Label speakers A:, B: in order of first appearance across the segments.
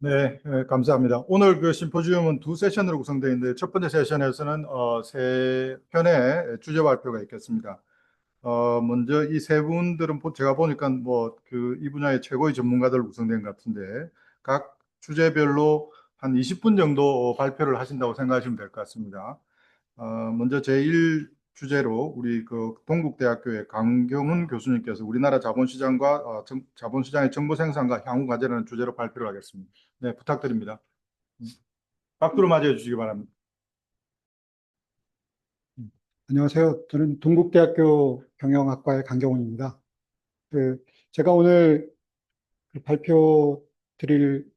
A: 네, 감사합니다. 오늘 그 심포지움은 두 세션으로 구성되어 있는데 첫 번째 세션에서는 세 편의 주제 발표가 있겠습니다. 먼저 이 세 분들은 제가 보니까 뭐 그 이 분야의 최고의 전문가들 구성된 것 같은데 각 주제별로 한 20분 정도 발표를 하신다고 생각하시면 될 것 같습니다. 먼저 제1 주제로 우리 그 동국대학교의 강경훈 교수님께서 우리나라 자본시장과 자본시장의 정보 생산과 향후 과제라는 주제로 발표를 하겠습니다. 네, 부탁드립니다. 박수로 맞이해 주시기 바랍니다.
B: 안녕하세요. 저는 동국대학교 경영학과의 강경훈입니다. 그 제가 오늘 그 발표 드릴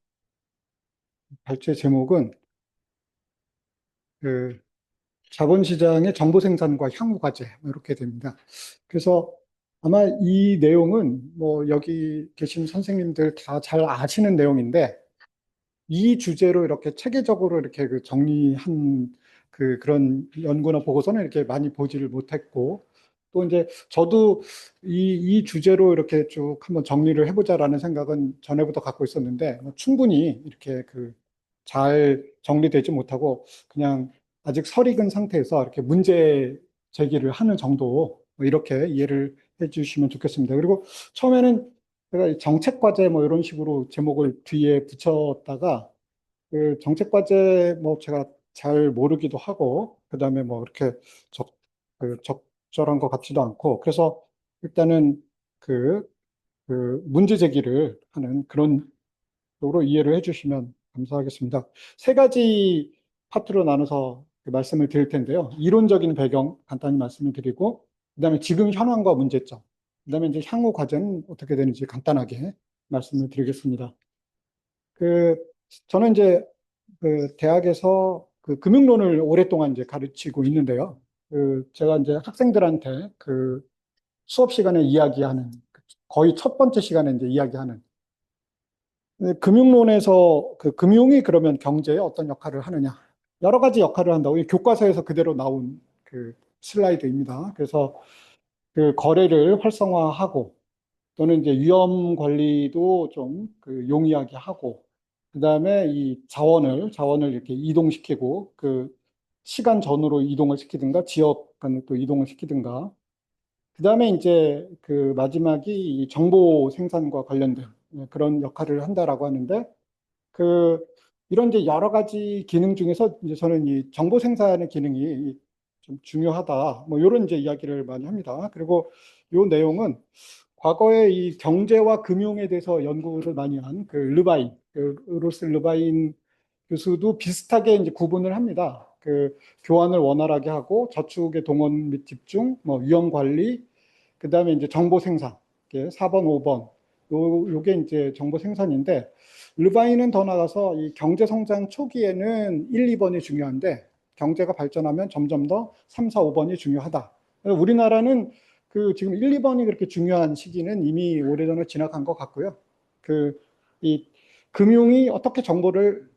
B: 발제 제목은 그 자본시장의 정보 생산과 향후 과제 이렇게 됩니다. 그래서 아마 이 내용은 뭐 여기 계신 선생님들 다 잘 아시는 내용인데 이 주제로 이렇게 체계적으로 이렇게 그 정리한 그런 연구나 보고서는 이렇게 많이 보지를 못했고, 또 이제 저도 이 주제로 이렇게 쭉 한번 정리를 해보자라는 생각은 전에부터 갖고 있었는데, 뭐 충분히 이렇게 잘 정리되지 못하고, 그냥 아직 설익은 상태에서 이렇게 문제 제기를 하는 정도, 뭐 이렇게 이해를 해 주시면 좋겠습니다. 그리고 처음에는 제가 정책 과제 뭐 이런 식으로 제목을 뒤에 붙였다가 그 정책 과제 뭐 제가 잘 모르기도 하고 그다음에 뭐 이렇게 적절한 것 같지도 않고 그래서 일단은 그, 문제 제기를 하는 그런 쪽으로 이해를 해주시면 감사하겠습니다. 세 가지 파트로 나눠서 말씀을 드릴 텐데요. 이론적인 배경 간단히 말씀을 드리고, 그다음에 지금 현황과 문제점, 그다음에 이제 향후 과제는 어떻게 되는지 간단하게 말씀을 드리겠습니다. 그 저는 이제 대학에서 금융론을 오랫동안 이제 가르치고 있는데요. 제가 이제 학생들한테 수업 시간에 이야기하는 거의 첫 번째 시간에 이제 이야기하는 금융론에서 금융이 그러면 경제에 어떤 역할을 하느냐. 여러 가지 역할을 한다고 이 교과서에서 그대로 나온 슬라이드입니다. 그래서 거래를 활성화하고 또는 이제 위험 관리도 좀 용이하게 하고 그다음에 이 자원을 이렇게 이동시키고 시간 전후로 이동을 시키든가 지역 간에 또 이동을 시키든가 그다음에 이제 마지막이 이 정보 생산과 관련된 그런 역할을 한다라고 하는데 그 이런 이제 여러 가지 기능 중에서 이제 저는 이 정보 생산의 기능이 좀 중요하다. 뭐 이런 이제 이야기를 많이 합니다. 그리고 이 내용은 과거에 이 경제와 금융에 대해서 연구를 많이 한 르바인, 로스 르바인 교수도 비슷하게 이제 구분을 합니다. 교환을 원활하게 하고 저축의 동원 및 집중, 뭐 위험 관리, 그다음에 이제 정보 생산, 4번, 5번. 요게 이제 정보 생산인데 르바인은 더 나가서 이 경제 성장 초기에는 1, 2번이 중요한데 경제가 발전하면 점점 더 3, 4, 5번이 중요하다. 우리나라는 지금 1, 2번이 그렇게 중요한 시기는 이미 오래전에 지나간 것 같고요. 이 금융이 어떻게 정보를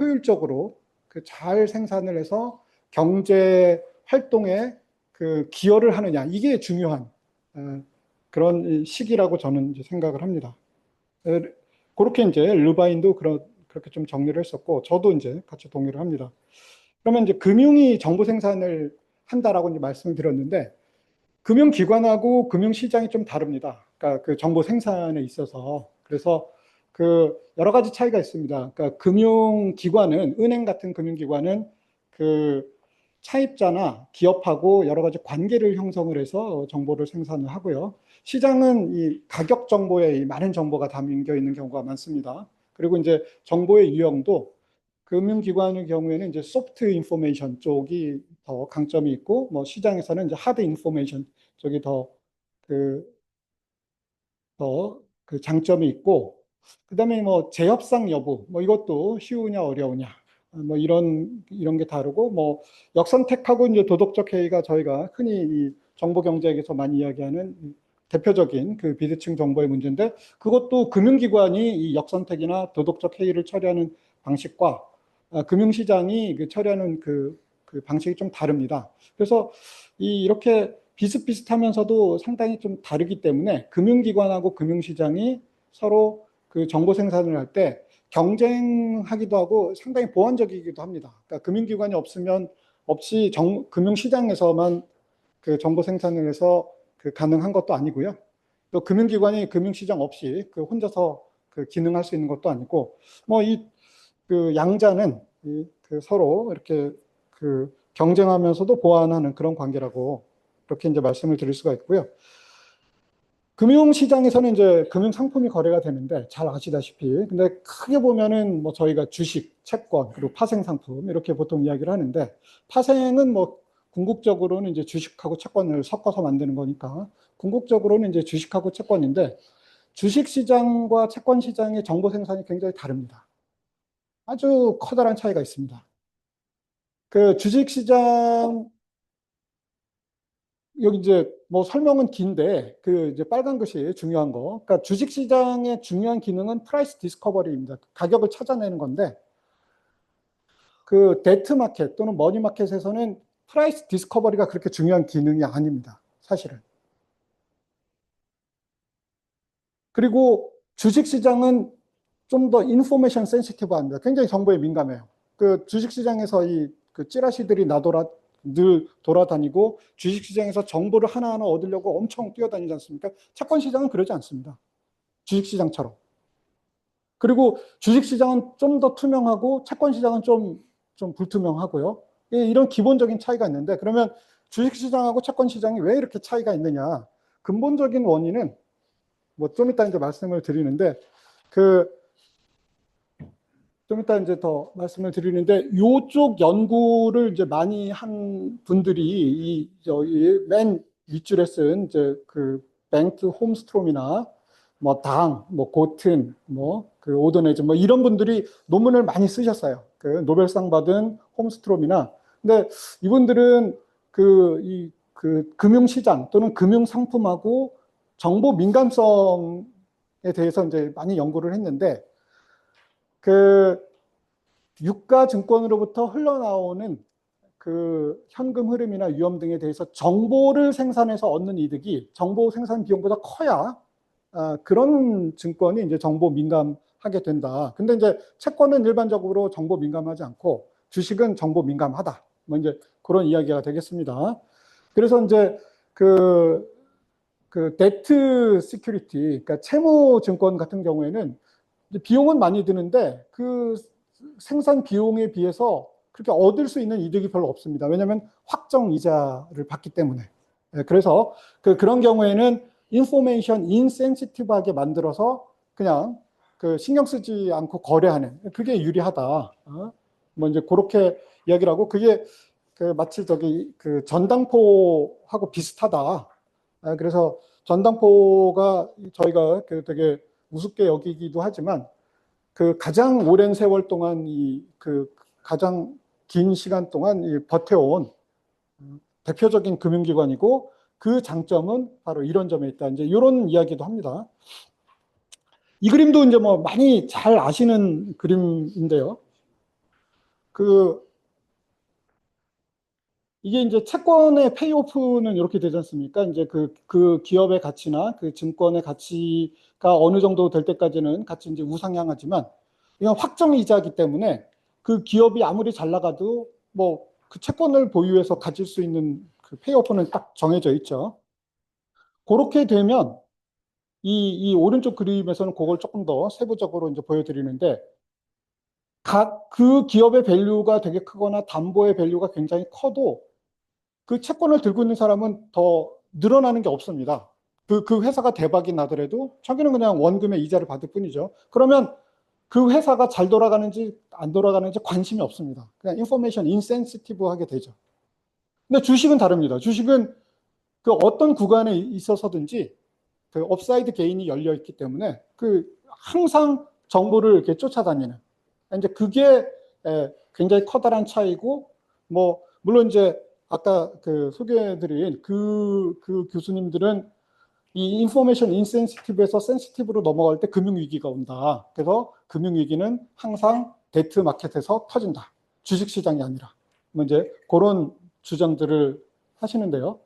B: 효율적으로 잘 생산을 해서 경제 활동에 기여를 하느냐 이게 중요한 그런 시기라고 저는 이제 생각을 합니다. 그렇게 이제 르바인도 그렇게 좀 정리를 했었고 저도 이제 같이 동의를 합니다. 그러면 이제 금융이 정보 생산을 한다라고 이제 말씀을 드렸는데 금융기관하고 금융시장이 좀 다릅니다. 그러니까 정보 생산에 있어서. 그래서 여러 가지 차이가 있습니다. 그러니까 금융기관은, 은행 같은 금융기관은 차입자나 기업하고 여러 가지 관계를 형성을 해서 정보를 생산을 하고요. 시장은 이 가격 정보에 이 많은 정보가 담겨 있는 경우가 많습니다. 그리고 이제 정보의 유형도 금융기관의 경우에는 이제 소프트 인포메이션 쪽이 더 강점이 있고, 뭐 시장에서는 이제 하드 인포메이션 쪽이 그, 더 장점이 있고, 그 다음에 뭐 재협상 여부, 뭐 이것도 쉬우냐 어려우냐, 뭐 이런 게 다르고, 뭐 역선택하고 이제 도덕적 해이가 저희가 흔히 이 정보 경제에서 많이 이야기하는 대표적인 비대칭 정보의 문제인데, 그것도 금융기관이 이 역선택이나 도덕적 해이를 처리하는 방식과 금융시장이 처리하는 방식이 좀 다릅니다. 그래서 이렇게 비슷비슷하면서도 상당히 좀 다르기 때문에 금융기관하고 금융시장이 서로 정보 생산을 할 때 경쟁하기도 하고 상당히 보완적이기도 합니다. 그러니까 금융기관이 없이 금융시장에서만 그 정보 생산을 해서 그 가능한 것도 아니고요. 또 금융기관이 금융시장 없이 그 혼자서 그 기능할 수 있는 것도 아니고, 뭐 그 양자는 그 서로 이렇게 그 경쟁하면서도 보완하는 그런 관계라고 이렇게 이제 말씀을 드릴 수가 있고요. 금융시장에서는 이제 금융상품이 거래가 되는데 잘 아시다시피, 근데 크게 보면은 뭐 저희가 주식, 채권, 그리고 파생상품 이렇게 보통 이야기를 하는데, 파생은 뭐 궁극적으로는 이제 주식하고 채권을 섞어서 만드는 거니까 궁극적으로는 이제 주식하고 채권인데, 주식시장과 채권시장의 정보 생산이 굉장히 다릅니다. 아주 커다란 차이가 있습니다. 그 주식시장, 여기 이제 뭐 설명은 긴데 그 이제 빨간 것이 중요한 거. 그러니까 주식시장의 중요한 기능은 프라이스 디스커버리입니다. 가격을 찾아내는 건데, 그 데트 마켓 또는 머니 마켓에서는 프라이스 디스커버리가 그렇게 중요한 기능이 아닙니다. 사실은. 그리고 주식시장은 좀 더 인포메이션 센시티브합니다. 굉장히 정보에 민감해요. 그 주식시장에서 그 찌라시들이 늘 돌아다니고 주식시장에서 정보를 하나하나 얻으려고 엄청 뛰어다니지 않습니까? 채권시장은 그러지 않습니다. 주식시장처럼. 그리고 주식시장은 좀 더 투명하고 채권시장은 좀 불투명하고요. 이런 기본적인 차이가 있는데, 그러면 주식시장하고 채권시장이 왜 이렇게 차이가 있느냐? 근본적인 원인은 뭐 좀 이따 이제 말씀을 드리는데, 좀 이따 이제 더 말씀을 드리는데, 요쪽 연구를 이제 많이 한 분들이 저기 맨 윗줄에 쓴 이제 그 뱅트 홈스트롬이나 뭐 뭐 고튼, 뭐 그 오더네즈 뭐 이런 분들이 논문을 많이 쓰셨어요. 그 노벨상 받은 홈스트롬이나. 근데 이분들은 그 금융시장 또는 금융상품하고 정보 민감성에 대해서 이제 많이 연구를 했는데, 그 유가 증권으로부터 흘러나오는 그 현금 흐름이나 위험 등에 대해서 정보를 생산해서 얻는 이득이 정보 생산 비용보다 커야 그런 증권이 이제 정보 민감하게 된다. 근데 이제 채권은 일반적으로 정보 민감하지 않고 주식은 정보 민감하다. 뭐 이제 그런 이야기가 되겠습니다. 그래서 이제 그 데트 시큐리티, 그러니까 채무 증권 같은 경우에는 비용은 많이 드는데 그 생산 비용에 비해서 그렇게 얻을 수 있는 이득이 별로 없습니다. 왜냐하면 확정 이자를 받기 때문에. 그래서 그런 경우에는 인포메이션 인센시티브하게 만들어서 그냥 그 신경 쓰지 않고 거래하는, 그게 유리하다. 뭐 이제 그렇게 이야기를 하고, 그게 그 마치 그 전당포하고 비슷하다. 그래서 전당포가 저희가 그 되게 우습게 여기기도 하지만, 그 가장 오랜 세월 동안 그 가장 긴 시간 동안 버텨온 대표적인 금융기관이고, 그 장점은 바로 이런 점에 있다. 이제 이런 이야기도 합니다. 이 그림도 이제 뭐 많이 잘 아시는 그림인데요. 이게 이제 채권의 페이오프는 이렇게 되지 않습니까? 이제 그 기업의 가치나 그 증권의 가치가 어느 정도 될 때까지는 같이 이제 우상향하지만, 이건 확정 이자이기 때문에 그 기업이 아무리 잘 나가도 뭐 그 채권을 보유해서 가질 수 있는 그 페이오프는 딱 정해져 있죠. 그렇게 되면 이 오른쪽 그림에서는 그걸 조금 더 세부적으로 이제 보여드리는데, 각 그 기업의 밸류가 되게 크거나 담보의 밸류가 굉장히 커도 그 채권을 들고 있는 사람은 더 늘어나는 게 없습니다. 그 회사가 대박이 나더라도 자기는 그냥 원금의 이자를 받을 뿐이죠. 그러면 그 회사가 잘 돌아가는지 안 돌아가는지 관심이 없습니다. 그냥 인포메이션 인센시티브하게 되죠. 근데 주식은 다릅니다. 주식은 그 어떤 구간에 있어서든지 그 업사이드 게인이 열려 있기 때문에 그 항상 정보를 이렇게 쫓아다니는, 이제 그게 굉장히 커다란 차이고, 뭐 물론 이제 아까 그 소개해드린 그 교수님들은 이 인포메이션 인센시티브에서 센시티브로 넘어갈 때 금융위기가 온다. 그래서 금융위기는 항상 데트 마켓에서 터진다. 주식시장이 아니라. 뭐 이제 그런 주장들을 하시는데요.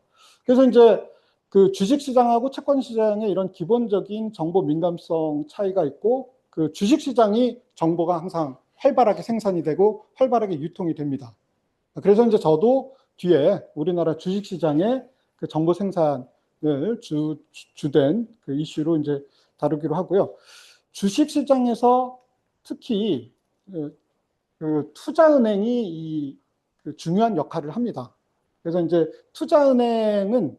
B: 그래서 이제 그 주식시장하고 채권시장의 이런 기본적인 정보 민감성 차이가 있고, 그 주식시장이 정보가 항상 활발하게 생산이 되고 활발하게 유통이 됩니다. 그래서 이제 저도 뒤에 우리나라 주식시장의 그 정보 생산을 주된 그 이슈로 이제 다루기로 하고요. 주식시장에서 특히 그 투자은행이 그 중요한 역할을 합니다. 그래서 이제 투자은행은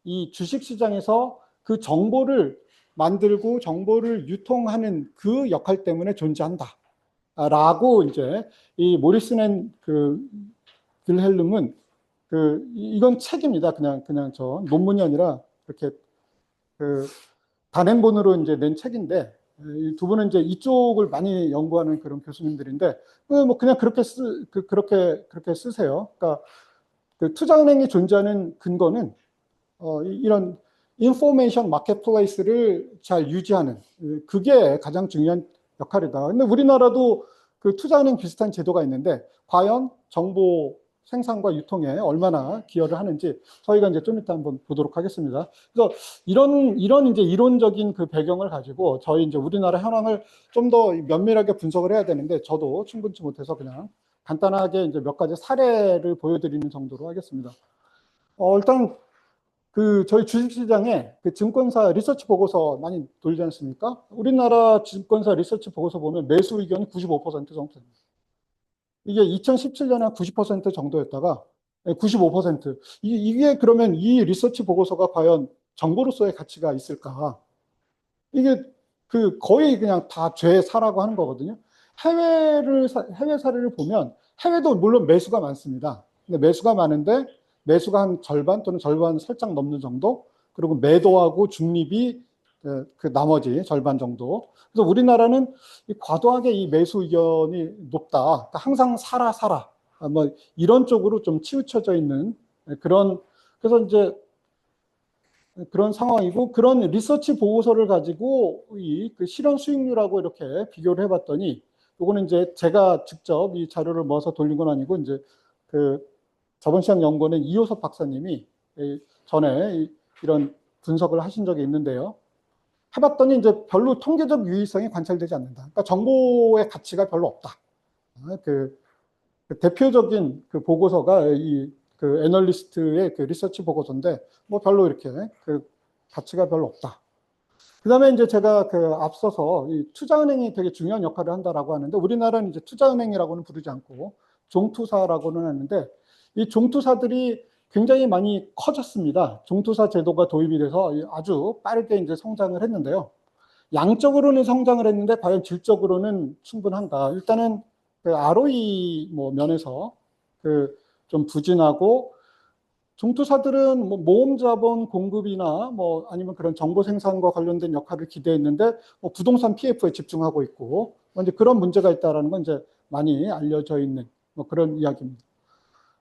B: 이 주식시장에서 그 정보를 만들고 정보를 유통하는 그 역할 때문에 존재한다. 라고 이제 이 모리슨 그 빌헬름은 이건 책입니다. 그냥 저 논문이 아니라 이렇게 그 단행본으로 이제 낸 책인데 이 두 분은 이제 이쪽을 많이 연구하는 그런 교수님들인데 뭐 그냥 그렇게 쓰세요. 그러니까 그 투자은행이 존재하는 근거는 이런 인포메이션 마켓플레이스를 잘 유지하는 그게 가장 중요한 역할이다. 근데 우리나라도 그 투자은행 비슷한 제도가 있는데 과연 정보 생산과 유통에 얼마나 기여를 하는지 저희가 이제 좀 이따 한번 보도록 하겠습니다. 그래서 이런 이제 이론적인 그 배경을 가지고 저희 이제 우리나라 현황을 좀 더 면밀하게 분석을 해야 되는데 저도 충분치 못해서 그냥 간단하게 이제 몇 가지 사례를 보여드리는 정도로 하겠습니다. 일단 그 저희 주식시장에 그 증권사 리서치 보고서 많이 돌지 않습니까? 우리나라 증권사 리서치 보고서 보면 매수 의견이 95% 정도 됩니다. 이게 2017년에 90% 정도였다가 95%. 이게 그러면 이 리서치 보고서가 과연 정보로서의 가치가 있을까? 이게 그 거의 그냥 다 죄 사라고 하는 거거든요. 해외 사례를 보면 해외도 물론 매수가 많습니다. 근데 매수가 많은데 매수가 한 절반 또는 절반 살짝 넘는 정도, 그리고 매도하고 중립이 그 나머지 절반 정도. 그래서 우리나라는 과도하게 이 매수 의견이 높다. 그러니까 항상 사라 뭐 이런 쪽으로 좀 치우쳐져 있는 그래서 이제 그런 상황이고, 그런 리서치 보고서를 가지고 그 실현 수익률하고 이렇게 비교를 해봤더니, 요거는 이제 제가 직접 이 자료를 모아서 돌린 건 아니고 이제 그 저번 시장 연구원의 이효섭 박사님이 전에 이런 분석을 하신 적이 있는데요. 해봤더니 이제 별로 통계적 유의성이 관찰되지 않는다. 그러니까 정보의 가치가 별로 없다. 그 대표적인 그 보고서가 그 애널리스트의 그 리서치 보고서인데 뭐 별로 이렇게 그 가치가 별로 없다. 그다음에 이제 제가 그 앞서서 이 투자은행이 되게 중요한 역할을 한다라고 하는데, 우리나라는 이제 투자은행이라고는 부르지 않고 종투사라고는 하는데, 이 종투사들이 굉장히 많이 커졌습니다. 종투사 제도가 도입이 돼서 아주 빠르게 이제 성장을 했는데요. 양적으로는 성장을 했는데 과연 질적으로는 충분한가? 일단은 그 ROE 뭐 면에서 그 좀 부진하고, 종투사들은 뭐 모험 자본 공급이나 뭐 아니면 그런 정보 생산과 관련된 역할을 기대했는데 뭐 부동산 PF에 집중하고 있고, 뭐 이제 그런 문제가 있다라는 건 이제 많이 알려져 있는 뭐 그런 이야기입니다.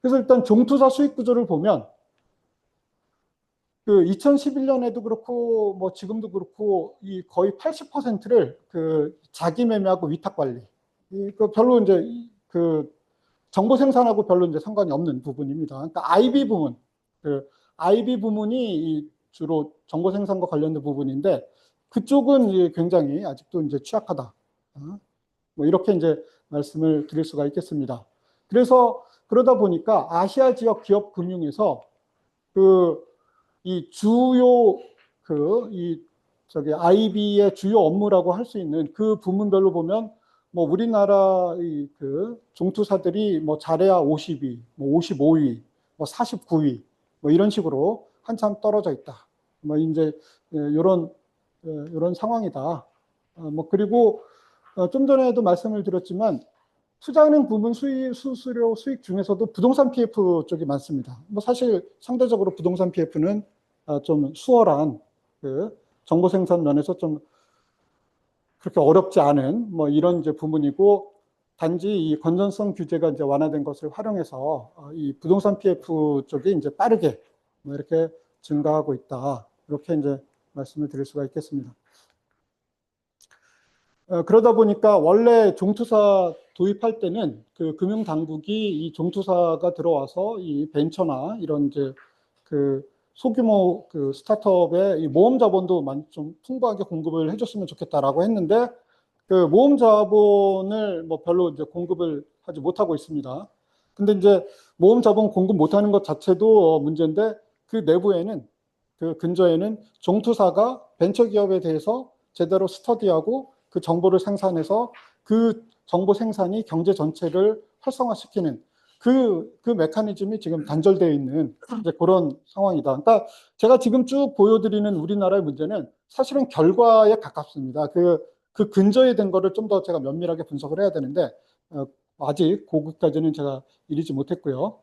B: 그래서 일단 종투사 수익 구조를 보면 그 2011년에도 그렇고 뭐 지금도 그렇고 이 거의 80%를 그 자기 매매하고 위탁 관리, 그 별로 이제 그 정보 생산하고 별로 이제 상관이 없는 부분입니다. 그러니까 IB 부문이 주로 정보 생산과 관련된 부분인데 그쪽은 굉장히 아직도 이제 취약하다. 뭐 이렇게 이제 말씀을 드릴 수가 있겠습니다. 그래서 그러다 보니까 아시아 지역 기업 금융에서 이 주요 IB의 주요 업무라고 할 수 있는 그 부문별로 보면 뭐 우리나라 그 종투사들이 뭐 잘해야 50위, 뭐 55위, 뭐 49위, 뭐 이런 식으로 한참 떨어져 있다. 뭐 이제 이런 상황이다. 뭐 그리고 좀 전에도 말씀을 드렸지만 투자은행 부문 수수료 수익 중에서도 부동산 PF 쪽이 많습니다. 뭐 사실 상대적으로 부동산 PF는 좀 수월한 그 정보 생산 면에서 좀 그렇게 어렵지 않은 뭐 이런 이제 부문이고, 단지 이 건전성 규제가 이제 완화된 것을 활용해서 이 부동산 PF 쪽이 이제 빠르게 뭐 이렇게 증가하고 있다. 이렇게 이제 말씀을 드릴 수가 있겠습니다. 그러다 보니까 원래 종투사 도입할 때는 그 금융 당국이 이 종투사가 들어와서 이 벤처나 이런 이제 그 소규모 그 스타트업의 이 모험 자본도 좀 풍부하게 공급을 해줬으면 좋겠다라고 했는데, 그 모험 자본을 뭐 별로 이제 공급을 하지 못하고 있습니다. 근데 이제 모험 자본 공급 못하는 것 자체도 문제인데 그 내부에는 그 근저에는 종투사가 벤처기업에 대해서 제대로 스터디하고 그 정보를 생산해서 그 정보 생산이 경제 전체를 활성화시키는 그 메커니즘이 지금 단절되어 있는 이제 그런 상황이다. 그러니까 제가 지금 쭉 보여드리는 우리나라의 문제는 사실은 결과에 가깝습니다. 그 근저에 된 거를 좀 더 제가 면밀하게 분석을 해야 되는데, 아직 거기까지는 제가 이르지 못했고요.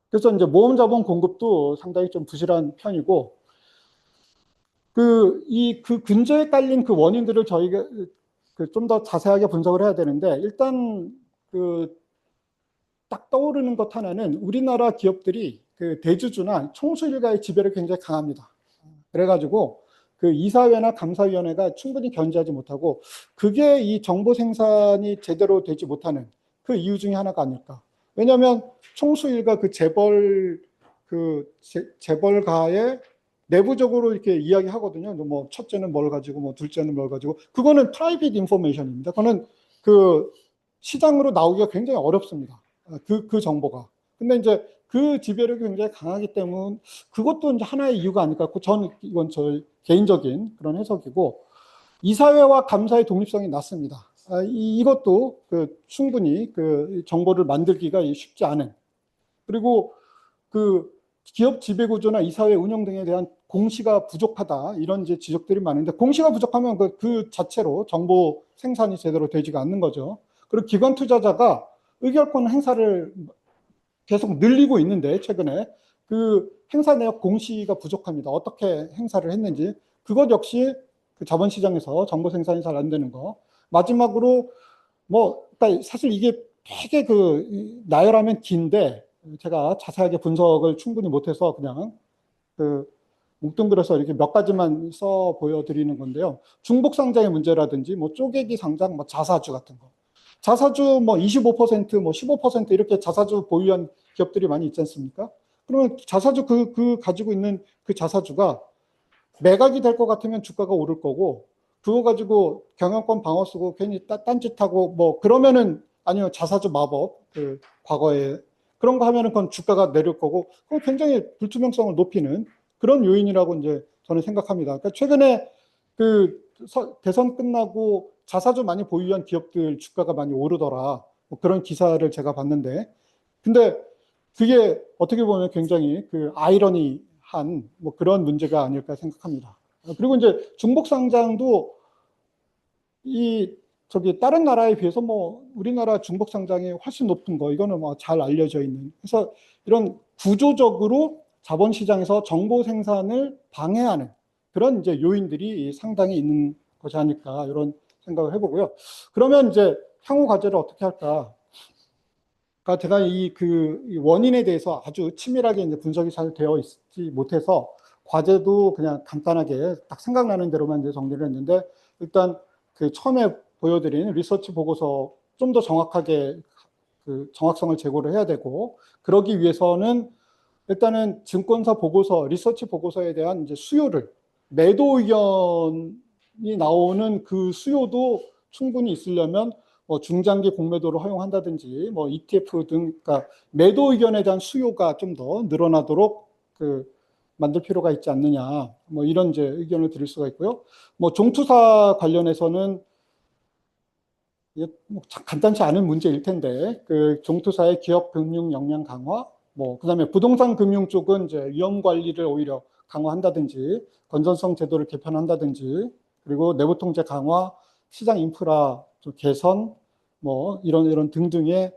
B: 그래서 이제 모험 자본 공급도 상당히 좀 부실한 편이고, 그 근저에 깔린 그 원인들을 저희가 좀 더 자세하게 분석을 해야 되는데, 일단 그 딱 떠오르는 것 하나는 우리나라 기업들이 그 대주주나 총수 일가의 지배를 굉장히 강합니다. 그래가지고 그 이사회나 감사위원회가 충분히 견제하지 못하고 그게 이 정보 생산이 제대로 되지 못하는 그 이유 중에 하나가 아닐까. 왜냐하면 총수 일가 재벌가의 내부적으로 이렇게 이야기하거든요. 뭐 첫째는 뭘 가지고 뭐 둘째는 뭘 가지고 그거는 프라이빗 인포메이션입니다. 그거는 그 시장으로 나오기가 굉장히 어렵습니다. 그 정보가. 근데 이제 그 지배력이 굉장히 강하기 때문에 그것도 이제 하나의 이유가 아닐까. 저는 이건 저의 개인적인 그런 해석이고 이사회와 감사의 독립성이 낮습니다. 이것도 충분히 그 정보를 만들기가 쉽지 않은 그리고 그 기업 지배 구조나 이사회 운영 등에 대한 공시가 부족하다 이런 이제 지적들이 많은데 공시가 부족하면 그 자체로 정보 생산이 제대로 되지가 않는 거죠. 그리고 기관 투자자가 의결권 행사를 계속 늘리고 있는데 최근에 그 행사 내역 공시가 부족합니다. 어떻게 행사를 했는지 그것 역시 그 자본시장에서 정보 생산이 잘 안 되는 거. 마지막으로 뭐 그러니까 사실 이게 되게 나열하면 긴데 제가 자세하게 분석을 충분히 못해서 그냥 그 뭉뚱그려서 이렇게 몇 가지만 써 보여드리는 건데요. 중복 상장의 문제라든지 뭐 쪼개기 상장, 뭐 자사주 같은 거. 자사주 뭐 25%, 뭐 15% 이렇게 자사주 보유한 기업들이 많이 있지 않습니까? 그러면 자사주 가지고 있는 그 자사주가 매각이 될 것 같으면 주가가 오를 거고 그거 가지고 경영권 방어 쓰고 괜히 딴짓하고 뭐 그러면은 아니면 자사주 마법 과거에 그런 거 하면은 그건 주가가 내릴 거고 그건 굉장히 불투명성을 높이는 그런 요인이라고 이제 저는 생각합니다. 그러니까 최근에 대선 끝나고 자사주 많이 보유한 기업들 주가가 많이 오르더라. 뭐 그런 기사를 제가 봤는데 근데 그게 어떻게 보면 굉장히 아이러니한 뭐 그런 문제가 아닐까 생각합니다. 그리고 이제 중복 상장도 다른 나라에 비해서 뭐 우리나라 중복 상장이 훨씬 높은 거 이거는 뭐 잘 알려져 있는. 그래서 이런 구조적으로 자본시장에서 정보 생산을 방해하는 그런 이제 요인들이 상당히 있는 것이 아닐까 이런 생각을 해보고요. 그러면 이제 향후 과제를 어떻게 할까? 그러니까 제가 이 원인에 대해서 아주 치밀하게 이제 분석이 잘 되어 있지 못해서 과제도 그냥 간단하게 딱 생각나는 대로만 이제 정리를 했는데 일단 처음에 보여드린 리서치 보고서 좀 더 정확하게 정확성을 제고를 해야 되고 그러기 위해서는 일단은 증권사 보고서, 리서치 보고서에 대한 이제 수요를 매도 의견이 나오는 그 수요도 충분히 있으려면 뭐 중장기 공매도를 허용한다든지 뭐 ETF 등 그러니까 매도 의견에 대한 수요가 좀 더 늘어나도록 만들 필요가 있지 않느냐 뭐 이런 이제 의견을 드릴 수가 있고요. 뭐 종투사 관련해서는 뭐 간단치 않은 문제일 텐데 종투사의 기업 금융 역량 강화 뭐 그다음에 부동산 금융 쪽은 이제 위험 관리를 오히려 강화한다든지 건전성 제도를 개편한다든지 그리고 내부 통제 강화, 시장 인프라 개선 뭐 이런 등등의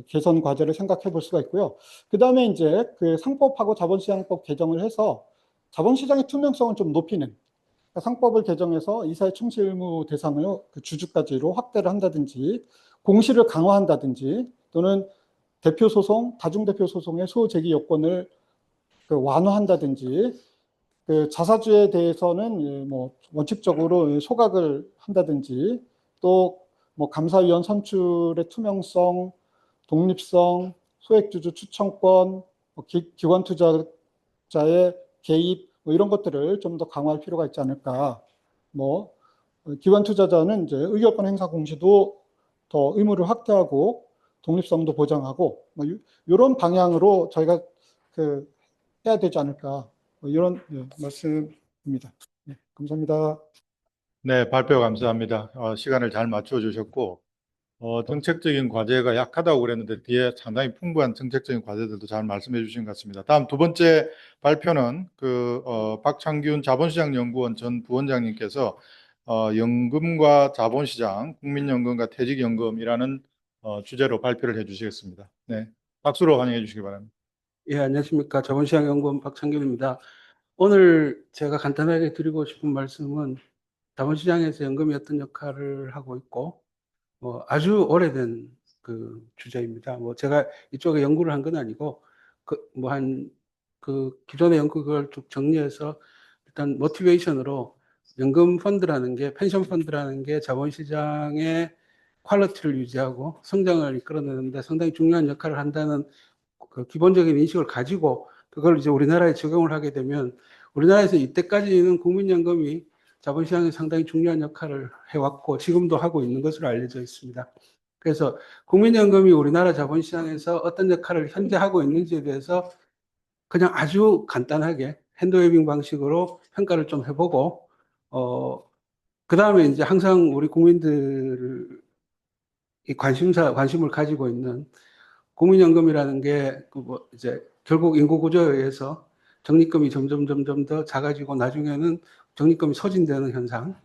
B: 개선 과제를 생각해 볼 수가 있고요. 그다음에 이제 상법하고 자본시장법 개정을 해서 자본시장의 투명성을 좀 높이는 상법을 개정해서 이사의 충실 의무 대상을 주주까지로 확대를 한다든지 공시를 강화한다든지 또는 대표 소송, 다중대표 소송의 수호 제기 요건을 완화한다든지 자사주에 대해서는 뭐 원칙적으로 소각을 한다든지 또 뭐 감사위원 선출의 투명성, 독립성, 소액주주 추천권, 기관 투자자의 개입 뭐 이런 것들을 좀 더 강화할 필요가 있지 않을까. 뭐 기관 투자자는 이제 의결권 행사 공시도 더 의무를 확대하고 독립성도 보장하고 뭐 이런 방향으로 저희가 그 해야 되지 않을까 뭐 이런 말씀입니다. 네, 감사합니다.
A: 네, 발표 감사합니다. 시간을 잘 맞춰 주셨고, 정책적인 과제가 약하다고 그랬는데 뒤에 상당히 풍부한 정책적인 과제들도 잘 말씀해 주신 것 같습니다. 다음 두 번째 발표는 박창균 자본시장연구원 전 부원장님께서 연금과 자본시장, 국민연금과 퇴직연금이라는 주제로 발표를 해 주시겠습니다. 네, 박수로 환영해 주시기 바랍니다.
C: 예, 안녕하십니까. 자본시장연구원 박창균입니다. 오늘 제가 간단하게 드리고 싶은 말씀은 자본시장에서 연금이 어떤 역할을 하고 있고, 아주 오래된 그 주제입니다. 제가 이쪽에 연구를 한 건 아니고, 기존의 연구를 쭉 정리해서 일단 모티베이션으로 연금 펀드라는 게, 펜션 펀드라는 게 자본시장의 퀄리티를 유지하고 성장을 이끌어내는데 상당히 중요한 역할을 한다는 그 기본적인 인식을 가지고 그걸 이제 우리나라에 적용을 하게 되면 우리나라에서 이때까지는 국민연금이 자본시장에 상당히 중요한 역할을 해왔고 지금도 하고 있는 것으로 알려져 있습니다. 그래서 국민연금이 우리나라 자본시장에서 어떤 역할을 현재 하고 있는지에 대해서 그냥 아주 간단하게 핸드웨이빙 방식으로 평가를 좀 해보고 그 다음에 이제 항상 우리 국민들이 관심을 가지고 있는 국민연금이라는 게 이제 결국 인구 구조에 의해서 적립금이 점점 더 작아지고 나중에는 적립금이 소진되는 현상.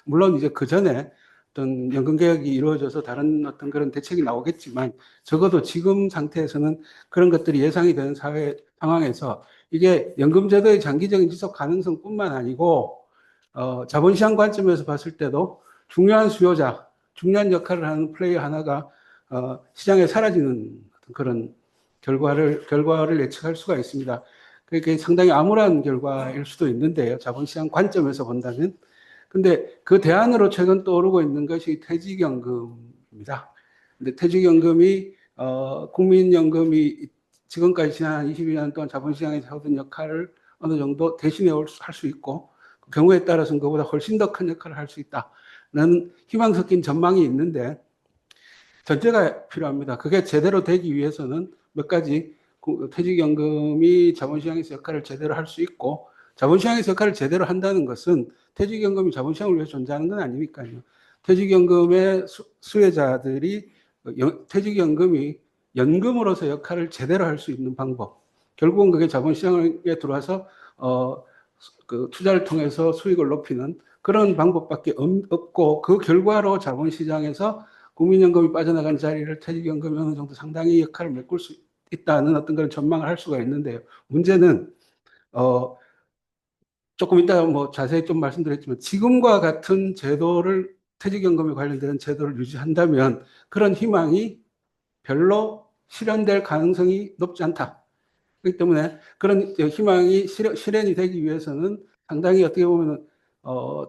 C: 물론 이제 그 전에 어떤 연금 개혁이 이루어져서 다른 어떤 그런 대책이 나오겠지만 적어도 지금 상태에서는 그런 것들이 예상이 되는 사회 상황에서 이게 연금제도의 장기적인 지속 가능성뿐만 아니고 자본시장 관점에서 봤을 때도 중요한 수요자, 중요한 역할을 하는 플레이어 하나가 시장에 사라지는 그런 결과를 예측할 수가 있습니다. 그게 상당히 암울한 결과일 수도 있는데요. 자본시장 관점에서 본다면. 근데 그 대안으로 최근 떠오르고 있는 것이 퇴직연금입니다. 근데 퇴직연금이, 국민연금이 지금까지 지난 22년 동안 자본시장에서 하던 역할을 어느 정도 대신해 할 수 있고, 그 경우에 따라서는 그보다 훨씬 더 큰 역할을 할 수 있다는 희망 섞인 전망이 있는데, 전제가 필요합니다. 그게 제대로 되기 위해서는 몇 가지 퇴직연금이 자본시장에서 역할을 제대로 할 수 있고 자본시장에서 역할을 제대로 한다는 것은 퇴직연금이 자본시장을 위해서 존재하는 건 아니니까요. 퇴직연금의 수혜자들이 퇴직연금이 연금으로서 역할을 제대로 할 수 있는 방법. 결국은 그게 자본시장에 들어와서 그 투자를 통해서 수익을 높이는 그런 방법밖에 없고 그 결과로 자본시장에서 국민연금이 빠져나간 자리를 퇴직연금이 어느 정도 상당히 역할을 메꿀 수 있다는 어떤 그런 전망을 할 수가 있는데요. 문제는 조금 이따 자세히 좀 말씀드렸지만 지금과 같은 제도를 퇴직연금에 관련된 제도를 유지한다면 그런 희망이 별로 실현될 가능성이 높지 않다. 그렇기 때문에 그런 희망이 실현이 되기 위해서는 상당히 어떻게 보면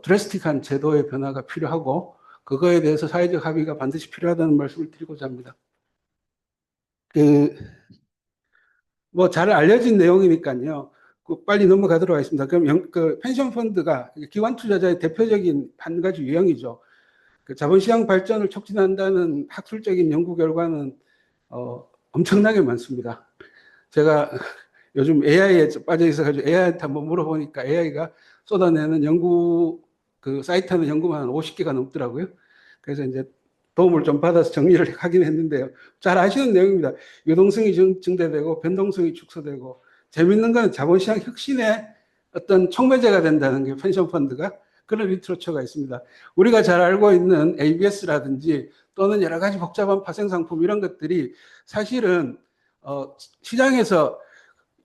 C: 드래스틱한 제도의 변화가 필요하고 그거에 대해서 사회적 합의가 반드시 필요하다는 말씀을 드리고자 합니다. 잘 알려진 내용이니까요. 빨리 넘어가도록 하겠습니다. 그럼 펜션 펀드가 기관 투자자의 대표적인 한 가지 유형이죠. 자본시장 발전을 촉진한다는 학술적인 연구 결과는 엄청나게 많습니다. 제가 요즘 AI에 빠져 있어가지고 AI한테 한번 물어보니까 AI가 쏟아내는 연구 그 사이트는 연구만 한 50개가 넘더라고요. 그래서 이제 도움을 좀 받아서 정리를 하긴 했는데요. 잘 아시는 내용입니다. 유동성이 증대되고 변동성이 축소되고 재밌는 건 자본시장 혁신의 어떤 촉매제가 된다는 게 펜션 펀드가 그런 리트러처가 있습니다. 우리가 잘 알고 있는 ABS라든지 또는 여러 가지 복잡한 파생상품 이런 것들이 사실은 시장에서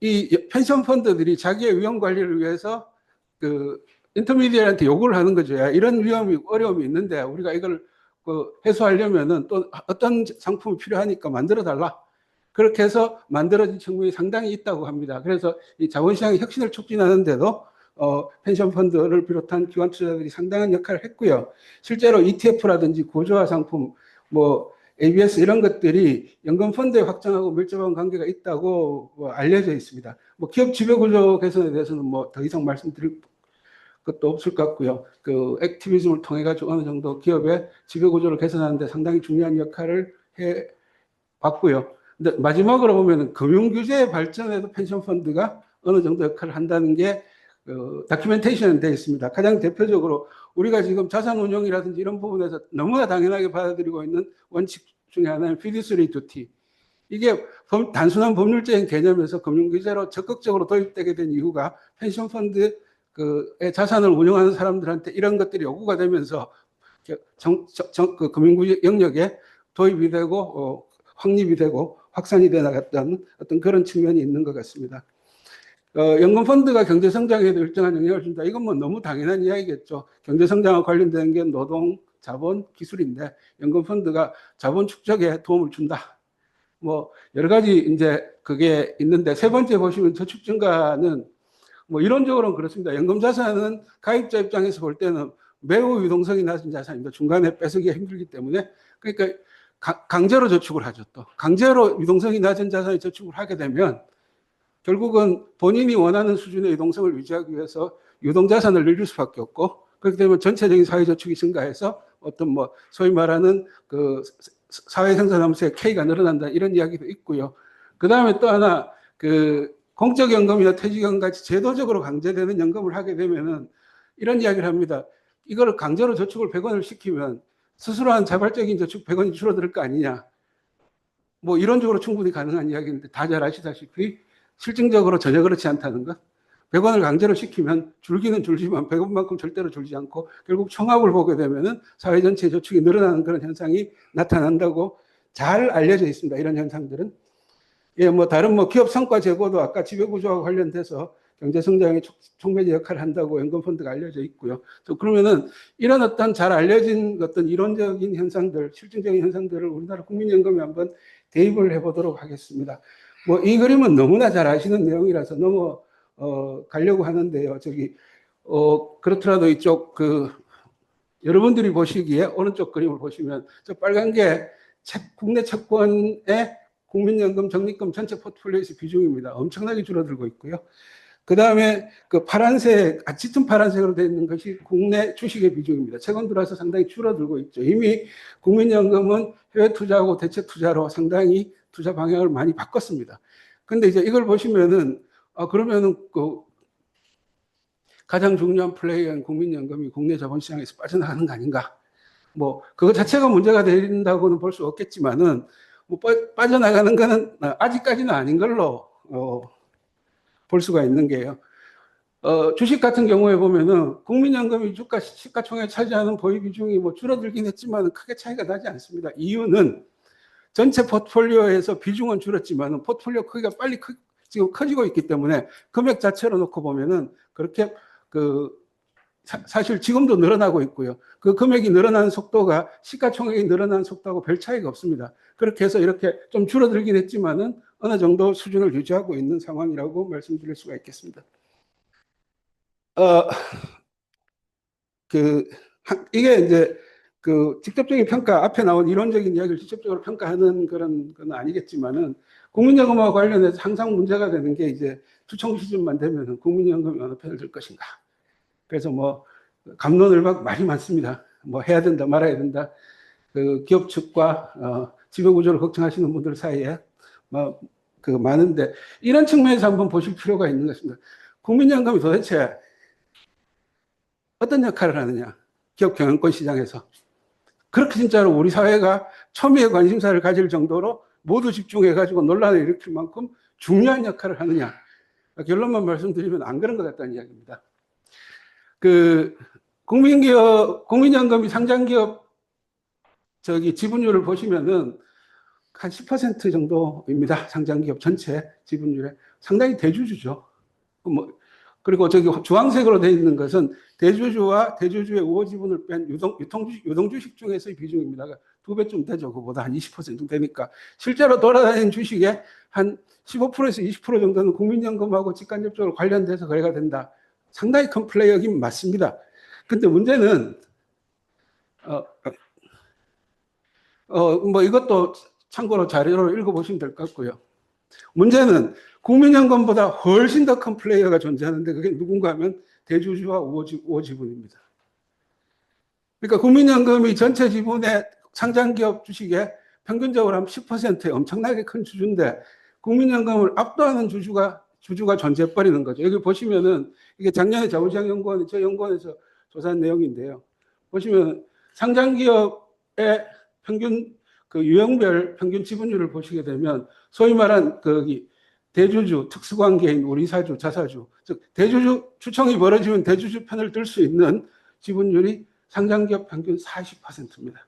C: 이 펜션 펀드들이 자기의 위험 관리를 위해서 그 인터미디어한테 요구를 하는 거죠. 야, 이런 어려움이 있는데 우리가 이걸 해소하려면은 또 어떤 상품이 필요하니까 만들어 달라. 그렇게 해서 만들어진 측면이 상당히 있다고 합니다. 그래서 이 자본시장의 혁신을 촉진하는데도 펜션 펀드를 비롯한 기관 투자들이 상당한 역할을 했고요. 실제로 ETF라든지 고도화 상품, ABS 이런 것들이 연금 펀드의 확장하고 밀접한 관계가 있다고 알려져 있습니다. 기업 지배 구조 개선에 대해서는 더 이상 말씀드릴 것도 없을 것 같고요. 그 액티비즘을 통해 가지고 어느 정도 기업의 지배 구조를 개선하는 데 상당히 중요한 역할을 해 봤고요. 근데 마지막으로 보면은 금융 규제 발전에도 펜션 펀드가 어느 정도 역할을 한다는 게 다큐멘테이션은 되어 있습니다. 가장 대표적으로 우리가 지금 자산 운용이라든지 이런 부분에서 너무나 당연하게 받아들이고 있는 원칙 중에 하나는 fiduciary duty. 이게 단순한 법률적인 개념에서 금융규제로 적극적으로 도입되게 된 이유가 펜션 펀드의 자산을 운영하는 사람들한테 이런 것들이 요구가 되면서 그 금융규제 영역에 도입이 되고 확립이 되고 확산이 돼 나갔다는 어떤 그런 측면이 있는 것 같습니다. 연금펀드가 경제성장에도 일정한 영향을 준다. 이건 뭐 너무 당연한 이야기겠죠. 경제성장과 관련된 게 노동, 자본, 기술인데 연금펀드가 자본 축적에 도움을 준다. 뭐 여러 가지 이제 그게 있는데 세 번째 보시면 저축 증가는 뭐 이론적으로는 그렇습니다. 연금 자산은 가입자 입장에서 볼 때는 매우 유동성이 낮은 자산입니다. 중간에 뺏기기가 힘들기 때문에 그러니까 강제로 저축을 하죠. 또 강제로 유동성이 낮은 자산에 저축을 하게 되면 결국은 본인이 원하는 수준의 유동성을 유지하기 위해서 유동자산을 늘릴 수밖에 없고 그렇게 되면 전체적인 사회저축이 증가해서 어떤 뭐 소위 말하는 그 사회생산하면서의 K가 늘어난다 이런 이야기도 있고요. 그 다음에 또 하나 그 공적연금이나 퇴직연금 같이 제도적으로 강제되는 연금을 하게 되면은 이런 이야기를 합니다. 이걸 강제로 저축을 100원을 시키면 스스로 한 자발적인 저축 100원이 줄어들 거 아니냐. 뭐 이론적으로 충분히 가능한 이야기인데 다 잘 아시다시피 실증적으로 전혀 그렇지 않다는 것. 100원을 강제로 시키면 줄기는 줄지만 100원만큼 절대로 줄지 않고 결국 총합을 보게 되면은 사회 전체의 저축이 늘어나는 그런 현상이 나타난다고 잘 알려져 있습니다. 이런 현상들은. 예, 뭐 다른 뭐 기업 성과 제고도 아까 지배구조와 관련돼서 경제 성장에 촉매제 역할을 한다고 연금펀드가 알려져 있고요. 그러면은 이런 어떤 잘 알려진 어떤 이론적인 현상들, 실증적인 현상들을 우리나라 국민연금에 한번 대입을 해보도록 하겠습니다. 뭐 이 그림은 너무나 잘 아시는 내용이라서 너무 가려고 하는데요. 그렇더라도 이쪽 여러분들이 보시기에 오른쪽 그림을 보시면 저 빨간 게 국내 채권의 국민연금 적립금 전체 포트폴리오에서 비중입니다. 엄청나게 줄어들고 있고요. 그 다음에 그 파란색, 짙은 파란색으로 되어 있는 것이 국내 주식의 비중입니다. 최근 들어서 상당히 줄어들고 있죠. 이미 국민연금은 해외 투자하고 대체 투자로 상당히 투자 방향을 많이 바꿨습니다. 근데 이제 이걸 보시면은, 그러면은 가장 중요한 플레이어인 국민연금이 국내 자본시장에서 빠져나가는 거 아닌가? 뭐, 그거 자체가 문제가 된다고는 볼 수 없겠지만은, 뭐 빠져나가는 거는 아직까지는 아닌 걸로 볼 수가 있는 게요. 주식 같은 경우에 보면은 국민연금이 주가 시가총액 차지하는 보유 비중이 뭐 줄어들긴 했지만 크게 차이가 나지 않습니다. 이유는 전체 포트폴리오에서 비중은 줄었지만 포트폴리오 크기가 빨리 지금 커지고 있기 때문에 금액 자체로 놓고 보면은 그렇게 사실 지금도 늘어나고 있고요. 그 금액이 늘어나는 속도가 시가총액이 늘어나는 속도하고 별 차이가 없습니다. 그렇게 해서 이렇게 좀 줄어들긴 했지만은 어느 정도 수준을 유지하고 있는 상황이라고 말씀드릴 수가 있겠습니다. 이게 이제 직접적인 평가, 앞에 나온 이론적인 이야기를 직접적으로 평가하는 그런 건 아니겠지만은 국민연금과 관련해서 항상 문제가 되는 게 이제 투청 시즌만 되면은 국민연금이 어느 편을 들 것인가. 그래서 뭐 갑론을박 말이 많습니다. 뭐 해야 된다, 말아야 된다. 기업 측과 지배구조를 걱정하시는 분들 사이에 뭐 많은데 이런 측면에서 한번 보실 필요가 있는 것입니다. 국민연금이 도대체 어떤 역할을 하느냐? 기업 경영권 시장에서. 그렇게 진짜로 우리 사회가 초미의 관심사를 가질 정도로 모두 집중해가지고 논란을 일으킬 만큼 중요한 역할을 하느냐? 결론만 말씀드리면 안 그런 것 같다는 이야기입니다. 국민연금이 상장기업 지분율을 보시면은 한 10% 정도입니다. 상장기업 전체 지분율에. 상당히 대주주죠. 그리고 주황색으로 되어 있는 것은 대주주와 대주주의 우호 지분을 뺀 유동주식 중에서의 비중입니다. 2배쯤 되죠. 그보다 한 20% 되니까. 실제로 돌아다니는 주식의 한 15%에서 20% 정도는 국민연금하고 직간접적으로 관련돼서 거래가 된다. 상당히 큰 플레이어긴 맞습니다. 근데 문제는, 뭐 이것도 참고로 자료로 읽어보시면 될 것 같고요. 문제는 국민연금보다 훨씬 더 큰 플레이어가 존재하는데 그게 누군가 하면 대주주와 우호 지분입니다. 그러니까 국민연금이 전체 지분의 상장기업 주식의 평균적으로 한 10%에 엄청나게 큰 주주인데 국민연금을 압도하는 주주가 존재해버리는 거죠. 여기 보시면은 이게 작년에 자본시장연구원, 저 연구원에서 조사한 내용인데요. 보시면 상장기업의 평균 그 유형별 평균 지분율을 보시게 되면 소위 말한 대주주, 특수관계인, 우리사주, 자사주, 즉 대주주 추청이 벌어지면 대주주 편을 들 수 있는 지분율이 상장기업 평균 40%입니다.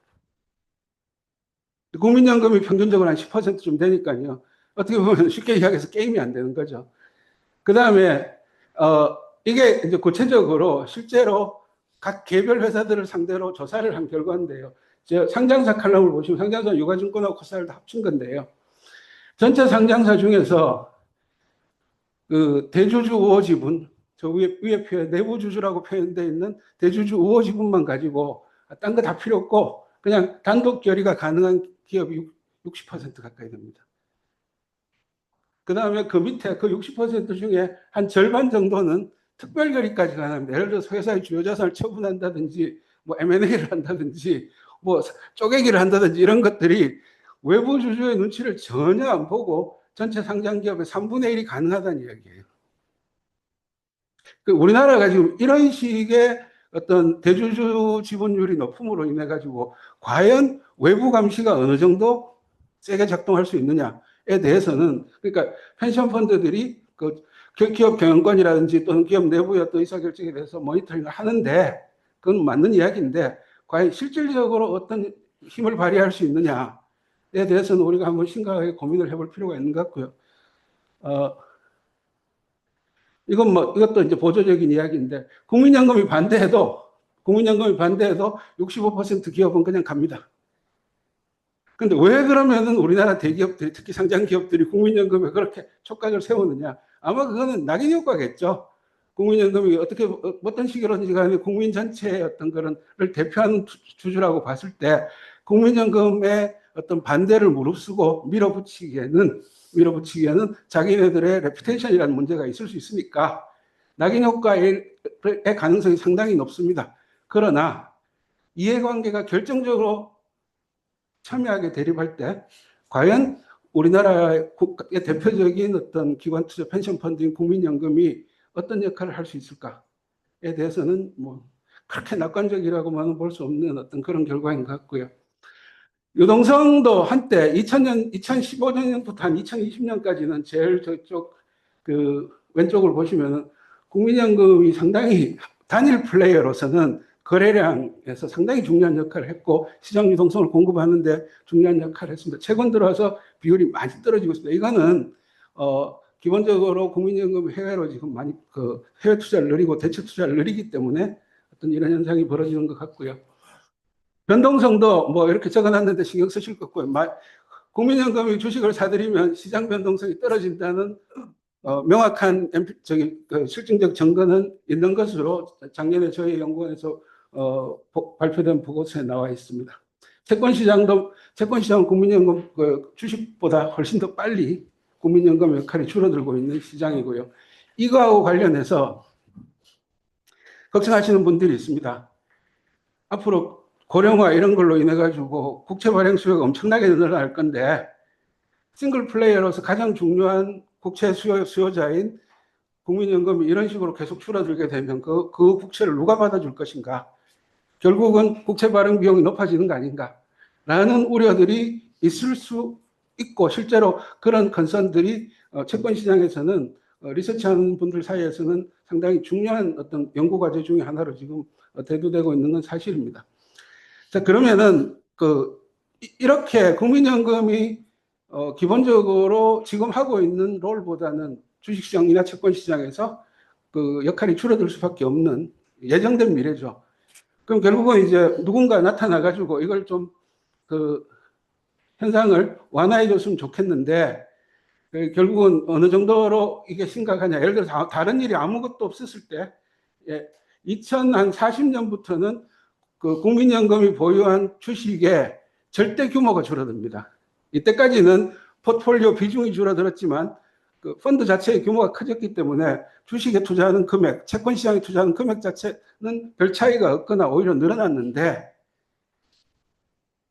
C: 국민연금이 평균적으로 한 10%쯤 되니까요. 어떻게 보면 쉽게 이야기해서 게임이 안 되는 거죠. 그 다음에 이게 이제 구체적으로 실제로 각 개별 회사들을 상대로 조사를 한 결과인데요. 상장사 칼럼을 보시면 상장사 유가증권하고 코스닥을 다 합친 건데요. 전체 상장사 중에서 그 대주주 우호 지분, 저 위에 표현 내부 주주라고 표현되어 있는 대주주 우호 지분만 가지고 딴 거 다 필요 없고 그냥 단독 결의가 가능한 기업이 60% 가까이 됩니다. 그 다음에 그 밑에 그 60% 중에 한 절반 정도는 특별 결의까지 가능합니다. 예를 들어서 회사의 주요 자산을 처분한다든지 뭐 M&A를 한다든지 뭐 쪼개기를 한다든지 이런 것들이 외부 주주의 눈치를 전혀 안 보고 전체 상장 기업의 3분의 1이 가능하다는 이야기예요. 우리나라가 지금 이런 식의 어떤 대주주 지분율이 높음으로 인해 가지고 과연 외부 감시가 어느 정도 세게 작동할 수 있느냐에 대해서는 그러니까 펜션 펀드들이 그 기업 경영권이라든지 또는 기업 내부의 어떤 의사결정에 대해서 모니터링을 하는데 그건 맞는 이야기인데 과연 실질적으로 어떤 힘을 발휘할 수 있느냐에 대해서는 우리가 한번 심각하게 고민을 해볼 필요가 있는 것 같고요. 이것도 이제 보조적인 이야기인데 국민연금이 반대해도 65% 기업은 그냥 갑니다. 근데 왜 그러면은 우리나라 대기업들이 특히 상장 기업들이 국민연금에 그렇게 촉각을 세우느냐? 아마 그거는 낙인 효과겠죠. 국민연금이 어떤 식으로든지 간에 국민 전체의 어떤 거를 대표하는 주주라고 봤을 때 국민연금의 어떤 반대를 무릅쓰고 밀어붙이기에는 자기네들의 레퓨테이션이라는 문제가 있을 수 있으니까 낙인 효과의 가능성이 상당히 높습니다. 그러나 이해관계가 결정적으로 첨예하게 대립할 때 과연 우리나라의 대표적인 어떤 기관 투자 펜션 펀드인 국민연금이 어떤 역할을 할 수 있을까에 대해서는 뭐 그렇게 낙관적이라고만은 볼 수 없는 어떤 그런 결과인 것 같고요. 유동성도 한때 2015년부터 한 2020년까지는 제일 저쪽 그 왼쪽을 보시면은 국민연금이 상당히 단일 플레이어로서는 거래량에서 상당히 중요한 역할을 했고 시장 유동성을 공급하는데 중요한 역할을 했습니다. 최근 들어서 비율이 많이 떨어지고 있습니다. 이거는 기본적으로 국민연금이 해외로 지금 많이 해외 투자를 늘리고 대체 투자를 늘리기 때문에 어떤 이런 현상이 벌어지는 것 같고요. 변동성도 뭐 이렇게 적어놨는데 신경 쓰실 것 같고요. 국민연금이 주식을 사들이면 시장 변동성이 떨어진다는 명확한 실증적 증거는 있는 것으로 작년에 저희 연구원에서 발표된 보고서에 나와 있습니다. 채권시장은 국민연금 주식보다 훨씬 더 빨리 국민연금 역할이 줄어들고 있는 시장이고요. 이거하고 관련해서 걱정하시는 분들이 있습니다. 앞으로 고령화 이런 걸로 인해 가지고 국채 발행 수요가 엄청나게 늘어날 건데 싱글 플레이어로서 가장 중요한 국채 수요자인 국민연금이 이런 식으로 계속 줄어들게 되면 그 국채를 누가 받아줄 것인가? 결국은 국채 발행 비용이 높아지는 거 아닌가라는 우려들이 있을 수 있고 실제로 그런 컨선들이 채권 시장에서는 리서치하는 분들 사이에서는 상당히 중요한 어떤 연구 과제 중에 하나로 지금 대두되고 있는 건 사실입니다. 자, 그러면은 이렇게 국민연금이 기본적으로 지금 하고 있는 롤보다는 주식시장이나 채권시장에서 그 역할이 줄어들 수밖에 없는 예정된 미래죠. 그럼 결국은 이제 누군가 나타나가지고 이걸 좀 현상을 완화해 줬으면 좋겠는데 결국은 어느 정도로 이게 심각하냐. 예를 들어서 다른 일이 아무것도 없었을 때 2040년부터는 그 국민연금이 보유한 주식의 절대 규모가 줄어듭니다. 이때까지는 포트폴리오 비중이 줄어들었지만 그 펀드 자체의 규모가 커졌기 때문에 주식에 투자하는 금액, 채권 시장에 투자하는 금액 자체는 별 차이가 없거나 오히려 늘어났는데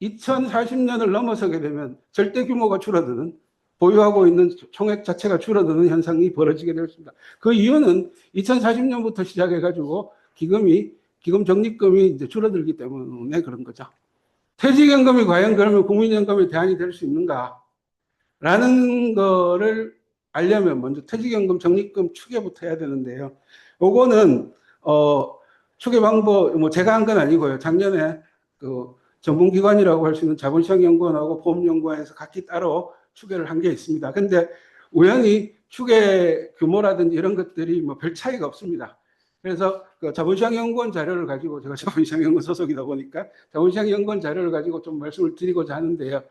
C: 2040년을 넘어서게 되면 절대 규모가 줄어드는, 보유하고 있는 총액 자체가 줄어드는 현상이 벌어지게 되었습니다. 그 이유는 2040년부터 시작해가지고 기금 적립금이 이제 줄어들기 때문에 그런 거죠. 퇴직연금이 과연 그러면 국민연금의 대안이 될 수 있는가? 라는 거를 알려면 먼저 퇴직연금 적립금 추계부터 해야 되는데요. 요거는, 추계 방법, 뭐 제가 한 건 아니고요. 작년에 그 전문기관이라고 할 수 있는 자본시장연구원하고 보험연구원에서 각기 따로 추계를 한 게 있습니다. 근데 우연히 추계 규모라든지 이런 것들이 뭐 별 차이가 없습니다. 그래서 그 자본시장연구원 자료를 가지고, 제가 자본시장연구원 소속이다 보니까 자본시장연구원 자료를 가지고 좀 말씀을 드리고자 하는데요.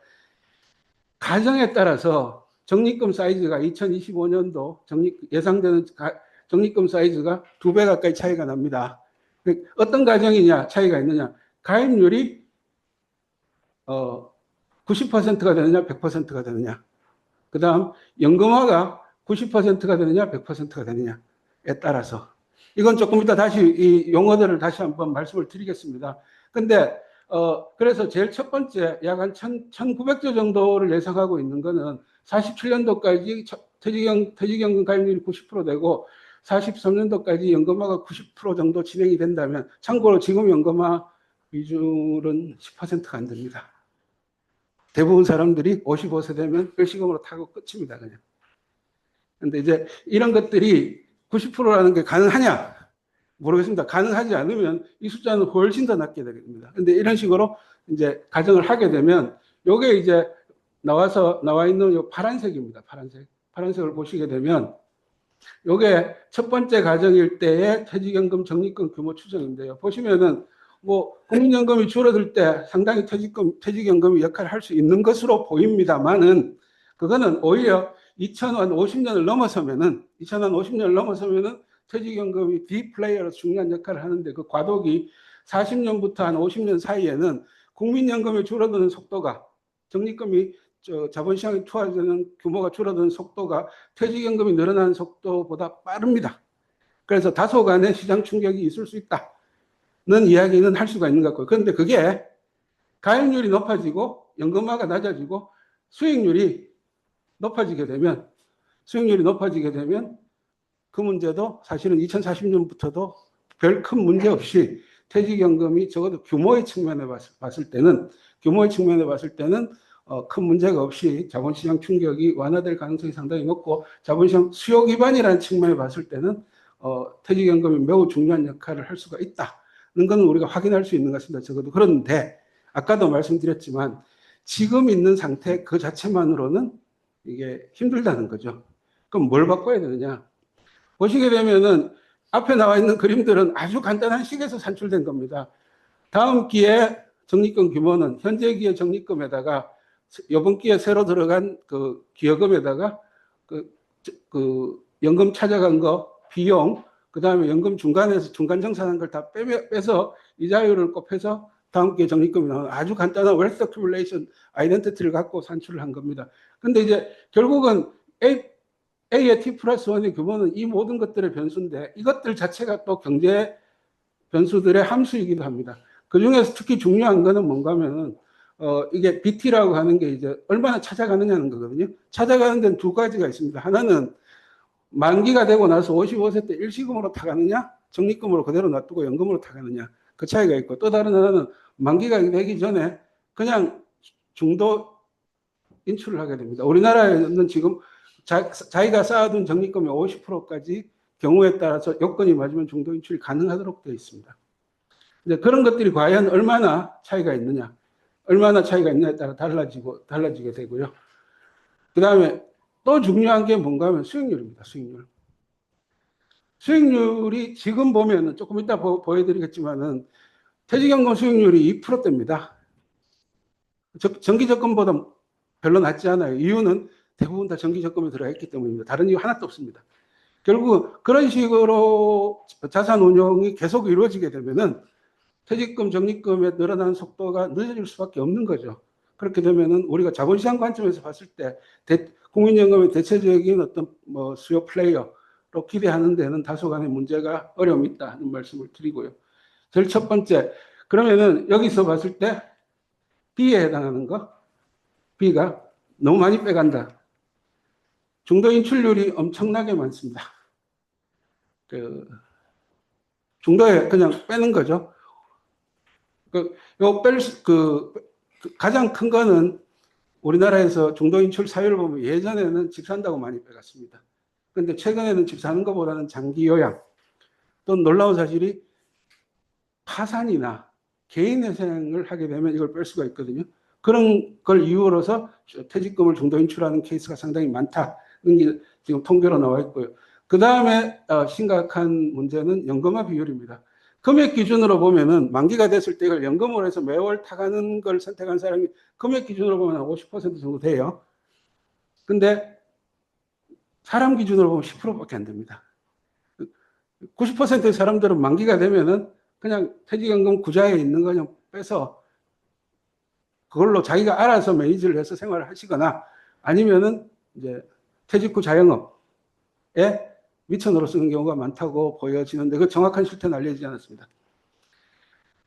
C: 가정에 따라서 적립금 사이즈가 2025년도 예상되는 적립금 사이즈가 2배 가까이 차이가 납니다. 어떤 가정이냐 차이가 있느냐? 가입률이 90%가 되느냐 100%가 되느냐, 그 다음 연금화가 90%가 되느냐 100%가 되느냐에 따라서, 이건 조금 이따 다시 이 용어들을 다시 한번 말씀을 드리겠습니다. 근데 그래서 제일 첫 번째 약 한 1,900조 정도를 예상하고 있는 거는 47년도까지 퇴직연금 가입률이 90% 되고 43년도까지 연금화가 90% 정도 진행이 된다면, 참고로 지금 연금화 비율은 10%가 안 됩니다. 대부분 사람들이 55세 되면 일시금으로 타고 끝입니다, 그냥. 근데 이제 이런 것들이 90%라는 게 가능하냐? 모르겠습니다. 가능하지 않으면 이 숫자는 훨씬 더 낮게 되게 됩니다. 근데 이런 식으로 이제 가정을 하게 되면, 요게 이제 나와 있는 요 파란색입니다. 파란색을 보시게 되면, 요게 첫 번째 가정일 때의 퇴직연금 적립금 규모 추정인데요. 보시면은 뭐 국민연금이 줄어들 때 상당히 퇴직연금이 역할을 할 수 있는 것으로 보입니다만은, 그거는 오히려 2050년을 넘어서면은 퇴직연금이 디플레이어로 중요한 역할을 하는데, 그 과도기 40년부터 한 50년 사이에는 국민연금이 줄어드는 속도가, 적립금이 자본시장에 투하되는 규모가 줄어드는 속도가 퇴직연금이 늘어나는 속도보다 빠릅니다. 그래서 다소간의 시장 충격이 있을 수 있다는 이야기는 할 수가 있는 것 같고요. 그런데 그게 가입률이 높아지고 연금화가 낮아지고 수익률이 높아지게 되면 그 문제도 사실은 2040년부터도 별 큰 문제 없이 퇴직연금이 적어도 규모의 측면에 봤을 때는 큰 문제가 없이 자본시장 충격이 완화될 가능성이 상당히 높고, 자본시장 수요 기반이라는 측면에 봤을 때는 퇴직연금이 매우 중요한 역할을 할 수가 있다는 것은 우리가 확인할 수 있는 것 같습니다. 적어도. 그런데 아까도 말씀드렸지만 지금 있는 상태 그 자체만으로는 이게 힘들다는 거죠. 그럼 뭘 바꿔야 되느냐? 보시게 되면은 앞에 나와 있는 그림들은 아주 간단한 식에서 산출된 겁니다. 다음 기회 적립금 규모는 현재 기회 적립금에다가 이번 기회에 새로 들어간 그 기여금에다가 그 연금 찾아간 거 비용, 그 다음에 연금 중간에서 중간 정산한 걸 다 빼서 이자율을 곱해서 다음 기회 적립금이 나오는 아주 간단한 웰스 어큐뮬레이션 아이덴티티를 갖고 산출을 한 겁니다. 근데 이제 결국은 A의 T 플러스 1의 규모는 이 모든 것들의 변수인데, 이것들 자체가 또 경제 변수들의 함수이기도 합니다. 그 중에서 특히 중요한 거는 뭔가 하면은, 이게 BT라고 하는 게 이제 얼마나 찾아가느냐는 거거든요. 찾아가는 데는 두 가지가 있습니다. 하나는 만기가 되고 나서 55세 때 일시금으로 타가느냐, 적립금으로 그대로 놔두고 연금으로 타가느냐, 그 차이가 있고, 또 다른 하나는 만기가 되기 전에 그냥 중도 인출을 하게 됩니다. 우리나라에는 지금 자기가 쌓아둔 적립금의 50%까지 경우에 따라서 여건이 맞으면 중도 인출이 가능하도록 되어 있습니다. 이제 그런 것들이 과연 얼마나 차이가 있느냐에 따라 달라지게 되고요. 그 다음에 또 중요한 게 뭔가 하면 수익률입니다. 수익률이 지금 보면은 조금 이따 보여드리겠지만은 퇴직연금 수익률이 2%대입니다. 정기적금보다 별로 낮지 않아요. 이유는 대부분 다 정기적금에 들어가 있기 때문입니다. 다른 이유 하나도 없습니다. 결국 그런 식으로 자산 운용이 계속 이루어지게 되면은 퇴직금, 적립금에 늘어나는 속도가 늦어질 수밖에 없는 거죠. 그렇게 되면은 우리가 자본시장 관점에서 봤을 때 국민연금의 대체적인 어떤 뭐 수요 플레이어로 기대하는 데는 다소간의 문제가 어려움이 있다 하는 말씀을 드리고요. 제일 첫 번째, 그러면은 여기서 봤을 때 B에 해당하는 거, B가 너무 많이 빼간다. 중도 인출률이 엄청나게 많습니다. 중도에 그냥 빼는 거죠. 가장 큰 거는 우리나라에서 중도 인출 사유를 보면 예전에는 집 산다고 많이 빼갔습니다. 근데 최근에는 집 사는 것보다는 장기 요양, 또 놀라운 사실이 파산이나 개인 회생을 하게 되면 이걸 뺄 수가 있거든요. 그런 걸 이유로서 퇴직금을 중도 인출하는 케이스가 상당히 많다는 게 지금 통계로 나와 있고요. 그 다음에 심각한 문제는 연금화 비율입니다. 금액 기준으로 보면은 만기가 됐을 때 이걸 연금으로 해서 매월 타가는 걸 선택한 사람이 금액 기준으로 보면 50% 정도 돼요. 근데 사람 기준으로 보면 10%밖에 안 됩니다. 90%의 사람들은 만기가 되면은 그냥 퇴직연금 구좌에 있는 거 그냥 빼서 그걸로 자기가 알아서 매니지를 해서 생활을 하시거나 아니면은 이제 퇴직 후 자영업에 미천으로 쓰는 경우가 많다고 보여지는데 그 정확한 실태는 알려지지 않았습니다.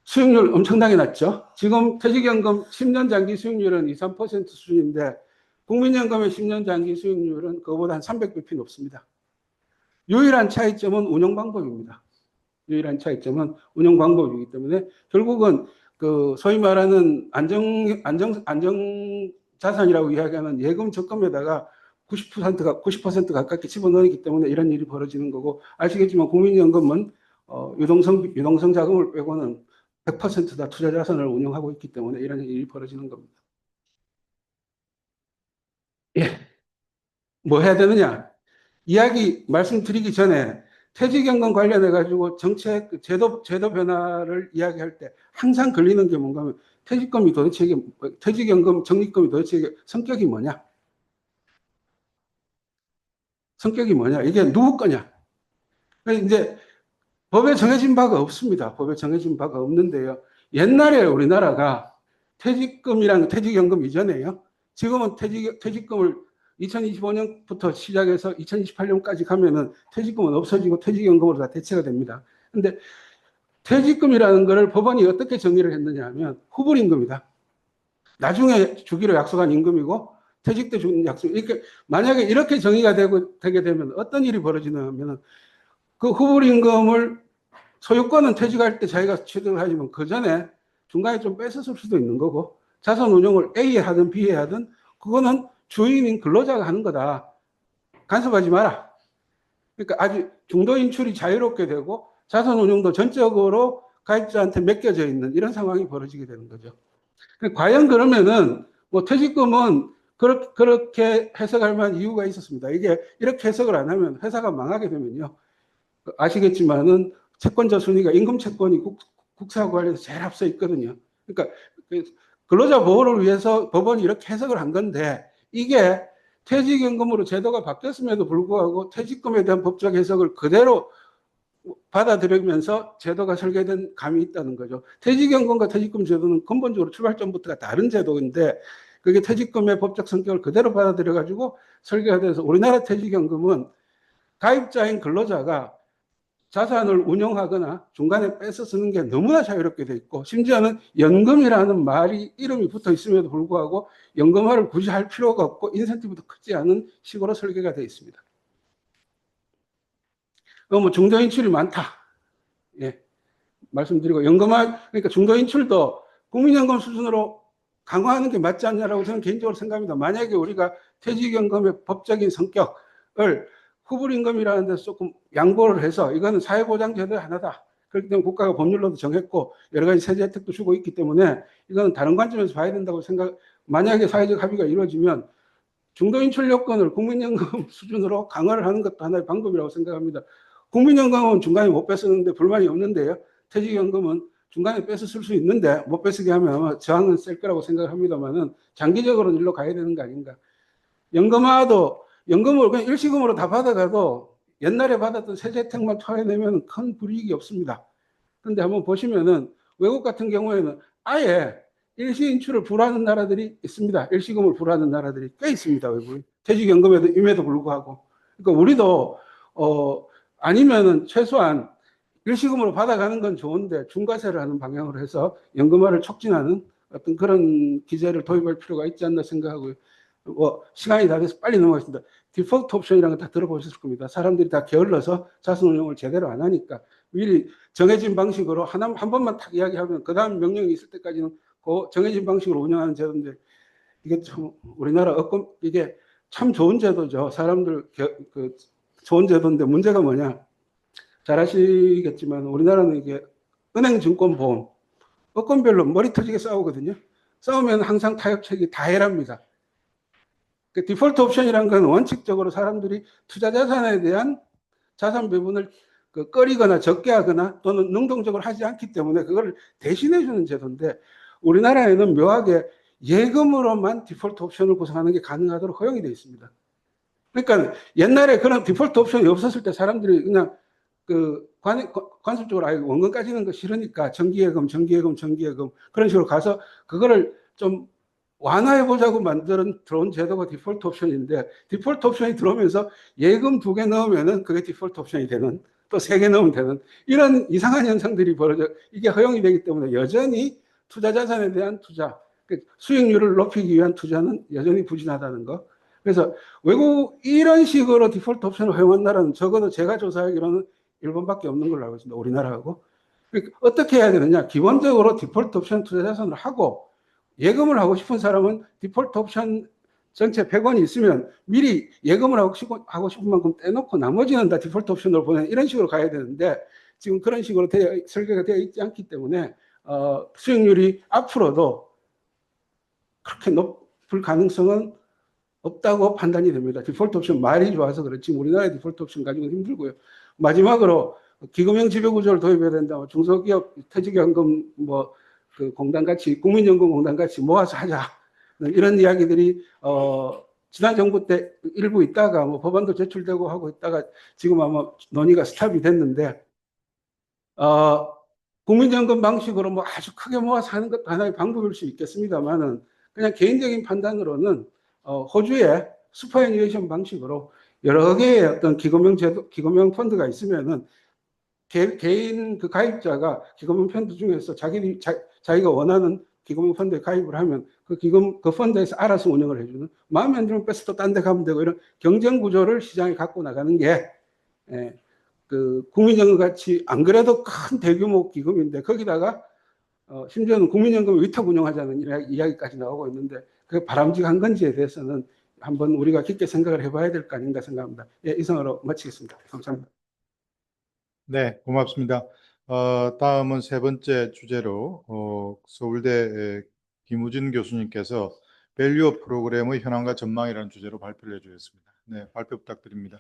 C: 수익률 엄청나게 낮죠. 지금 퇴직연금 10년 장기 수익률은 2, 3% 수준인데 국민연금의 10년 장기 수익률은 그거보다 한 300bp 높습니다. 유일한 차이점은 운영 방법입니다. 유일한 차이점은 운영 방법이기 때문에 결국은 그 소위 말하는 안정 자산이라고 이야기하는 예금 적금에다가 90% 가깝게 집어넣기 때문에 이런 일이 벌어지는 거고, 아시겠지만 국민연금은 유동성 자금을 빼고는 100% 다 투자 자산을 운영하고 있기 때문에 이런 일이 벌어지는 겁니다. 예. 뭐 해야 되느냐? 이야기 말씀드리기 전에 퇴직연금 관련해 가지고 정책 제도 변화를 이야기할 때 항상 걸리는 게 뭔가 하면 퇴직연금 적립금이 도대체 성격이 뭐냐? 성격이 뭐냐? 이게 누구 거냐? 이제 법에 정해진 바가 없습니다. 법에 정해진 바가 없는데요. 옛날에 우리나라가 퇴직연금 이전에요. 지금은 퇴직금을 2025년부터 시작해서 2028년까지 가면은 퇴직금은 없어지고 퇴직연금으로 다 대체가 됩니다. 근데 퇴직금이라는 것을 법원이 어떻게 정의를 했느냐 하면 후불임금이다. 나중에 주기로 약속한 임금이고 퇴직 때 주는 약속. 이렇게 만약에 이렇게 정의가 되게 되면 어떤 일이 벌어지냐면은 그 후불임금을 소유권은 퇴직할 때 자기가 취득을 하지만 그 전에 중간에 좀 뺏었을 수도 있는 거고 자산 운용을 A에 하든 B에 하든 그거는 주인인 근로자가 하는 거다. 간섭하지 마라. 그러니까 아주 중도 인출이 자유롭게 되고 자산 운용도 전적으로 가입자한테 맡겨져 있는 이런 상황이 벌어지게 되는 거죠. 과연 그러면은 뭐 퇴직금은 그렇게 해석할 만한 이유가 있었습니다. 이게 이렇게 해석을 안 하면 회사가 망하게 되면요. 아시겠지만은 채권자 순위가 임금 채권이 국사하고 관련해서 제일 앞서 있거든요. 그러니까 근로자 보호를 위해서 법원이 이렇게 해석을 한 건데 이게 퇴직연금으로 제도가 바뀌었음에도 불구하고 퇴직금에 대한 법적 해석을 그대로 받아들이면서 제도가 설계된 감이 있다는 거죠. 퇴직연금과 퇴직금 제도는 근본적으로 출발점부터가 다른 제도인데 그게 퇴직금의 법적 성격을 그대로 받아들여가지고 설계가 돼서 우리나라 퇴직연금은 가입자인 근로자가 자산을 운용하거나 중간에 뺏어 쓰는 게 너무나 자유롭게 돼 있고 심지어는 연금이라는 말이 이름이 붙어 있음에도 불구하고 연금화를 굳이 할 필요가 없고 인센티브도 크지 않은 식으로 설계가 되어 있습니다. 뭐 중도 인출이 많다. 예. 말씀드리고 연금화 그러니까 중도 인출도 국민연금 수준으로 강화하는 게 맞지 않냐라고 저는 개인적으로 생각합니다. 만약에 우리가 퇴직연금의 법적인 성격을 후불임금이라는 데서 조금 양보를 해서 이거는 사회보장제도의 하나다. 그렇기 때문에 국가가 법률로도 정했고 여러 가지 세제 혜택도 주고 있기 때문에 이거는 다른 관점에서 봐야 된다고 만약에 사회적 합의가 이루어지면 중도 인출 요건을 국민연금 수준으로 강화를 하는 것도 하나의 방법이라고 생각합니다. 국민연금은 중간에 못 뺏었는데 불만이 없는데요. 퇴직연금은 중간에 뺏어 쓸 수 있는데 못 뺏게 하면 아마 저항은 셀 거라고 생각을 합니다만은 장기적으로는 일로 가야 되는 거 아닌가. 연금화도 연금을 그냥 일시금으로 다 받아가도 옛날에 받았던 세제 혜택만 토해내면 큰 불이익이 없습니다. 그런데 한번 보시면은 외국 같은 경우에는 아예 일시 인출을 불하는 나라들이 있습니다. 일시금을 불하는 나라들이 꽤 있습니다. 외국에. 퇴직연금임에도 불구하고. 그러니까 우리도 아니면은 최소한 일시금으로 받아가는 건 좋은데 중과세를 하는 방향으로 해서 연금화를 촉진하는 어떤 그런 기제를 도입할 필요가 있지 않나 생각하고요. 시간이 다 돼서 빨리 넘어가겠습니다. 디폴트 옵션이라는 거 다 들어보셨을 겁니다. 사람들이 다 게을러서 자산운용을 제대로 안 하니까 미리 정해진 방식으로 한 번만 딱 이야기하면 그 다음 명령이 있을 때까지는 그 정해진 방식으로 운영하는 제도인데 이게 참 우리나라 이게 참 좋은 제도죠. 사람들 좋은 제도인데 문제가 뭐냐? 잘 아시겠지만 우리나라는 이게 은행, 증권, 보험 업권별로 머리 터지게 싸우거든요. 싸우면 항상 타협책이 다해랍니다. 그 디폴트 옵션이라는 건 원칙적으로 사람들이 투자 자산에 대한 자산 배분을 꺼리거나 적게 하거나 또는 능동적으로 하지 않기 때문에 그걸 대신해 주는 제도인데 우리나라에는 묘하게 예금으로만 디폴트 옵션을 구성하는 게 가능하도록 허용이 되어 있습니다. 그러니까 옛날에 그런 디폴트 옵션이 없었을 때 사람들이 그냥 관습적으로 원금 까지는 거 싫으니까 정기예금 그런 식으로 가서 그거를 좀 완화해 보자고 들어온 제도가 디폴트 옵션인데 디폴트 옵션이 들어오면서 예금 2개 넣으면은 그게 디폴트 옵션이 되는 또 3개 넣으면 되는 이런 이상한 현상들이 벌어져 이게 허용이 되기 때문에 여전히 투자 자산에 대한 투자 수익률을 높이기 위한 투자는 여전히 부진하다는 거. 그래서 외국 이런 식으로 디폴트 옵션을 허용한 나라는 적어도 제가 조사하기로는 일본밖에 없는 걸로 알고 있습니다. 우리나라하고. 그러니까 어떻게 해야 되느냐? 기본적으로 디폴트 옵션 투자 자산을 하고 예금을 하고 싶은 사람은 디폴트 옵션 전체 100원이 있으면 미리 예금을 하고 싶은 만큼 떼놓고 나머지는 다 디폴트 옵션으로 보내는 이런 식으로 가야 되는데 지금 그런 식으로 설계가 되어 있지 않기 때문에 수익률이 앞으로도 그렇게 높을 가능성은 없다고 판단이 됩니다. 디폴트 옵션 말이 좋아서 그렇지 우리나라의 디폴트 옵션 가지고는 힘들고요. 마지막으로 기금형 지배구조를 도입해야 된다. 중소기업 퇴직연금 공단 같이 국민연금 공단 같이 모아서 하자. 이런 이야기들이 지난 정부 때 일부 있다가 법안도 제출되고 하고 있다가 지금 아마 논의가 스탑이 됐는데 국민연금 방식으로 아주 크게 모아서 하는 것도 하나의 방법일 수 있겠습니다만은 그냥 개인적인 판단으로는 호주의 슈퍼애니메이션 방식으로 여러 개의 어떤 기금형 펀드가 있으면은 개인 가입자가 기금형 펀드 중에서 자기가 원하는 기금형 펀드에 가입을 하면 그 펀드에서 알아서 운영을 해주는 마음에 안 들면 뺏어 또 딴 데 가면 되고 이런 경쟁 구조를 시장에 갖고 나가는 게 국민연금 같이 안 그래도 큰 대규모 기금인데 거기다가 심지어는 국민연금을 위탁 운영하자는 이야기까지 나오고 있는데 그게 바람직한 건지에 대해서는 한번 우리가 깊게 생각을 해봐야 될 거 아닌가 생각합니다. 예, 이상으로 마치겠습니다. 감사합니다.
A: 네, 고맙습니다. 다음은 세 번째 주제로 서울대 김우진 교수님께서 밸류업 프로그램의 현황과 전망이라는 주제로 발표를 해주셨습니다. 네, 발표 부탁드립니다.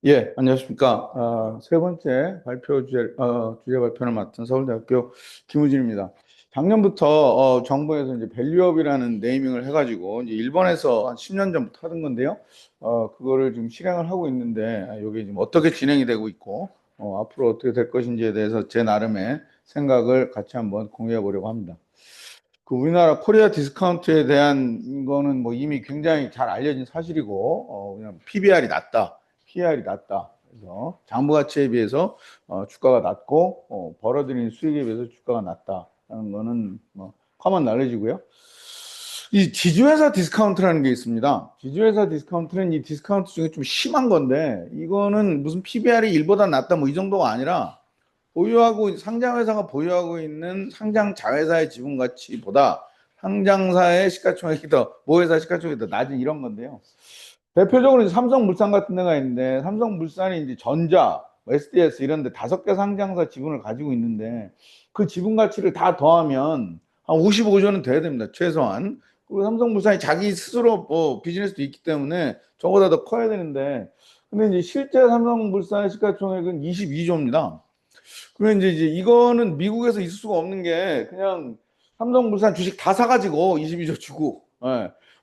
D: 예, 안녕하십니까. 세 번째 주제 발표를 맡은 서울대학교 김우진입니다. 작년부터 정부에서 이제 밸류업이라는 네이밍을 해가지고 이제 일본에서 한 10년 전부터 하던 건데요. 그거를 지금 실행을 하고 있는데 이게 지금 어떻게 진행이 되고 있고 앞으로 어떻게 될 것인지에 대해서 제 나름의 생각을 같이 한번 공유해 보려고 합니다. 우리나라 코리아 디스카운트에 대한 거는 이미 굉장히 잘 알려진 사실이고 그냥 PBR이 낮다. PR이 낮다. 그래서 장부 가치에 비해서 주가가 낮고 벌어들이는 수익에 비해서 주가가 낮다라는 거는 커먼 날려지고요. 이 지주회사 디스카운트라는 게 있습니다. 지주회사 디스카운트는 이 디스카운트 중에 좀 심한 건데 이거는 무슨 PBR이 1보다 낮다 이 정도가 아니라 상장회사가 보유하고 있는 상장 자회사의 지분 가치보다 상장사의 시가총액이 모회사 시가총액이 더 낮은 이런 건데요. 대표적으로 삼성물산 같은 데가 있는데 삼성물산이 이제 전자, SDS 이런 데 5개 상장사 지분을 가지고 있는데 그 지분 가치를 다 더하면 한 55조는 돼야 됩니다. 최소한. 그리고 삼성물산이 자기 스스로 비즈니스도 있기 때문에 저보다 더 커야 되는데 근데 이제 실제 삼성물산의 시가총액은 22조입니다. 그러면 이제 이거는 미국에서 있을 수가 없는 게 그냥 삼성물산 주식 다 사가지고 22조 주고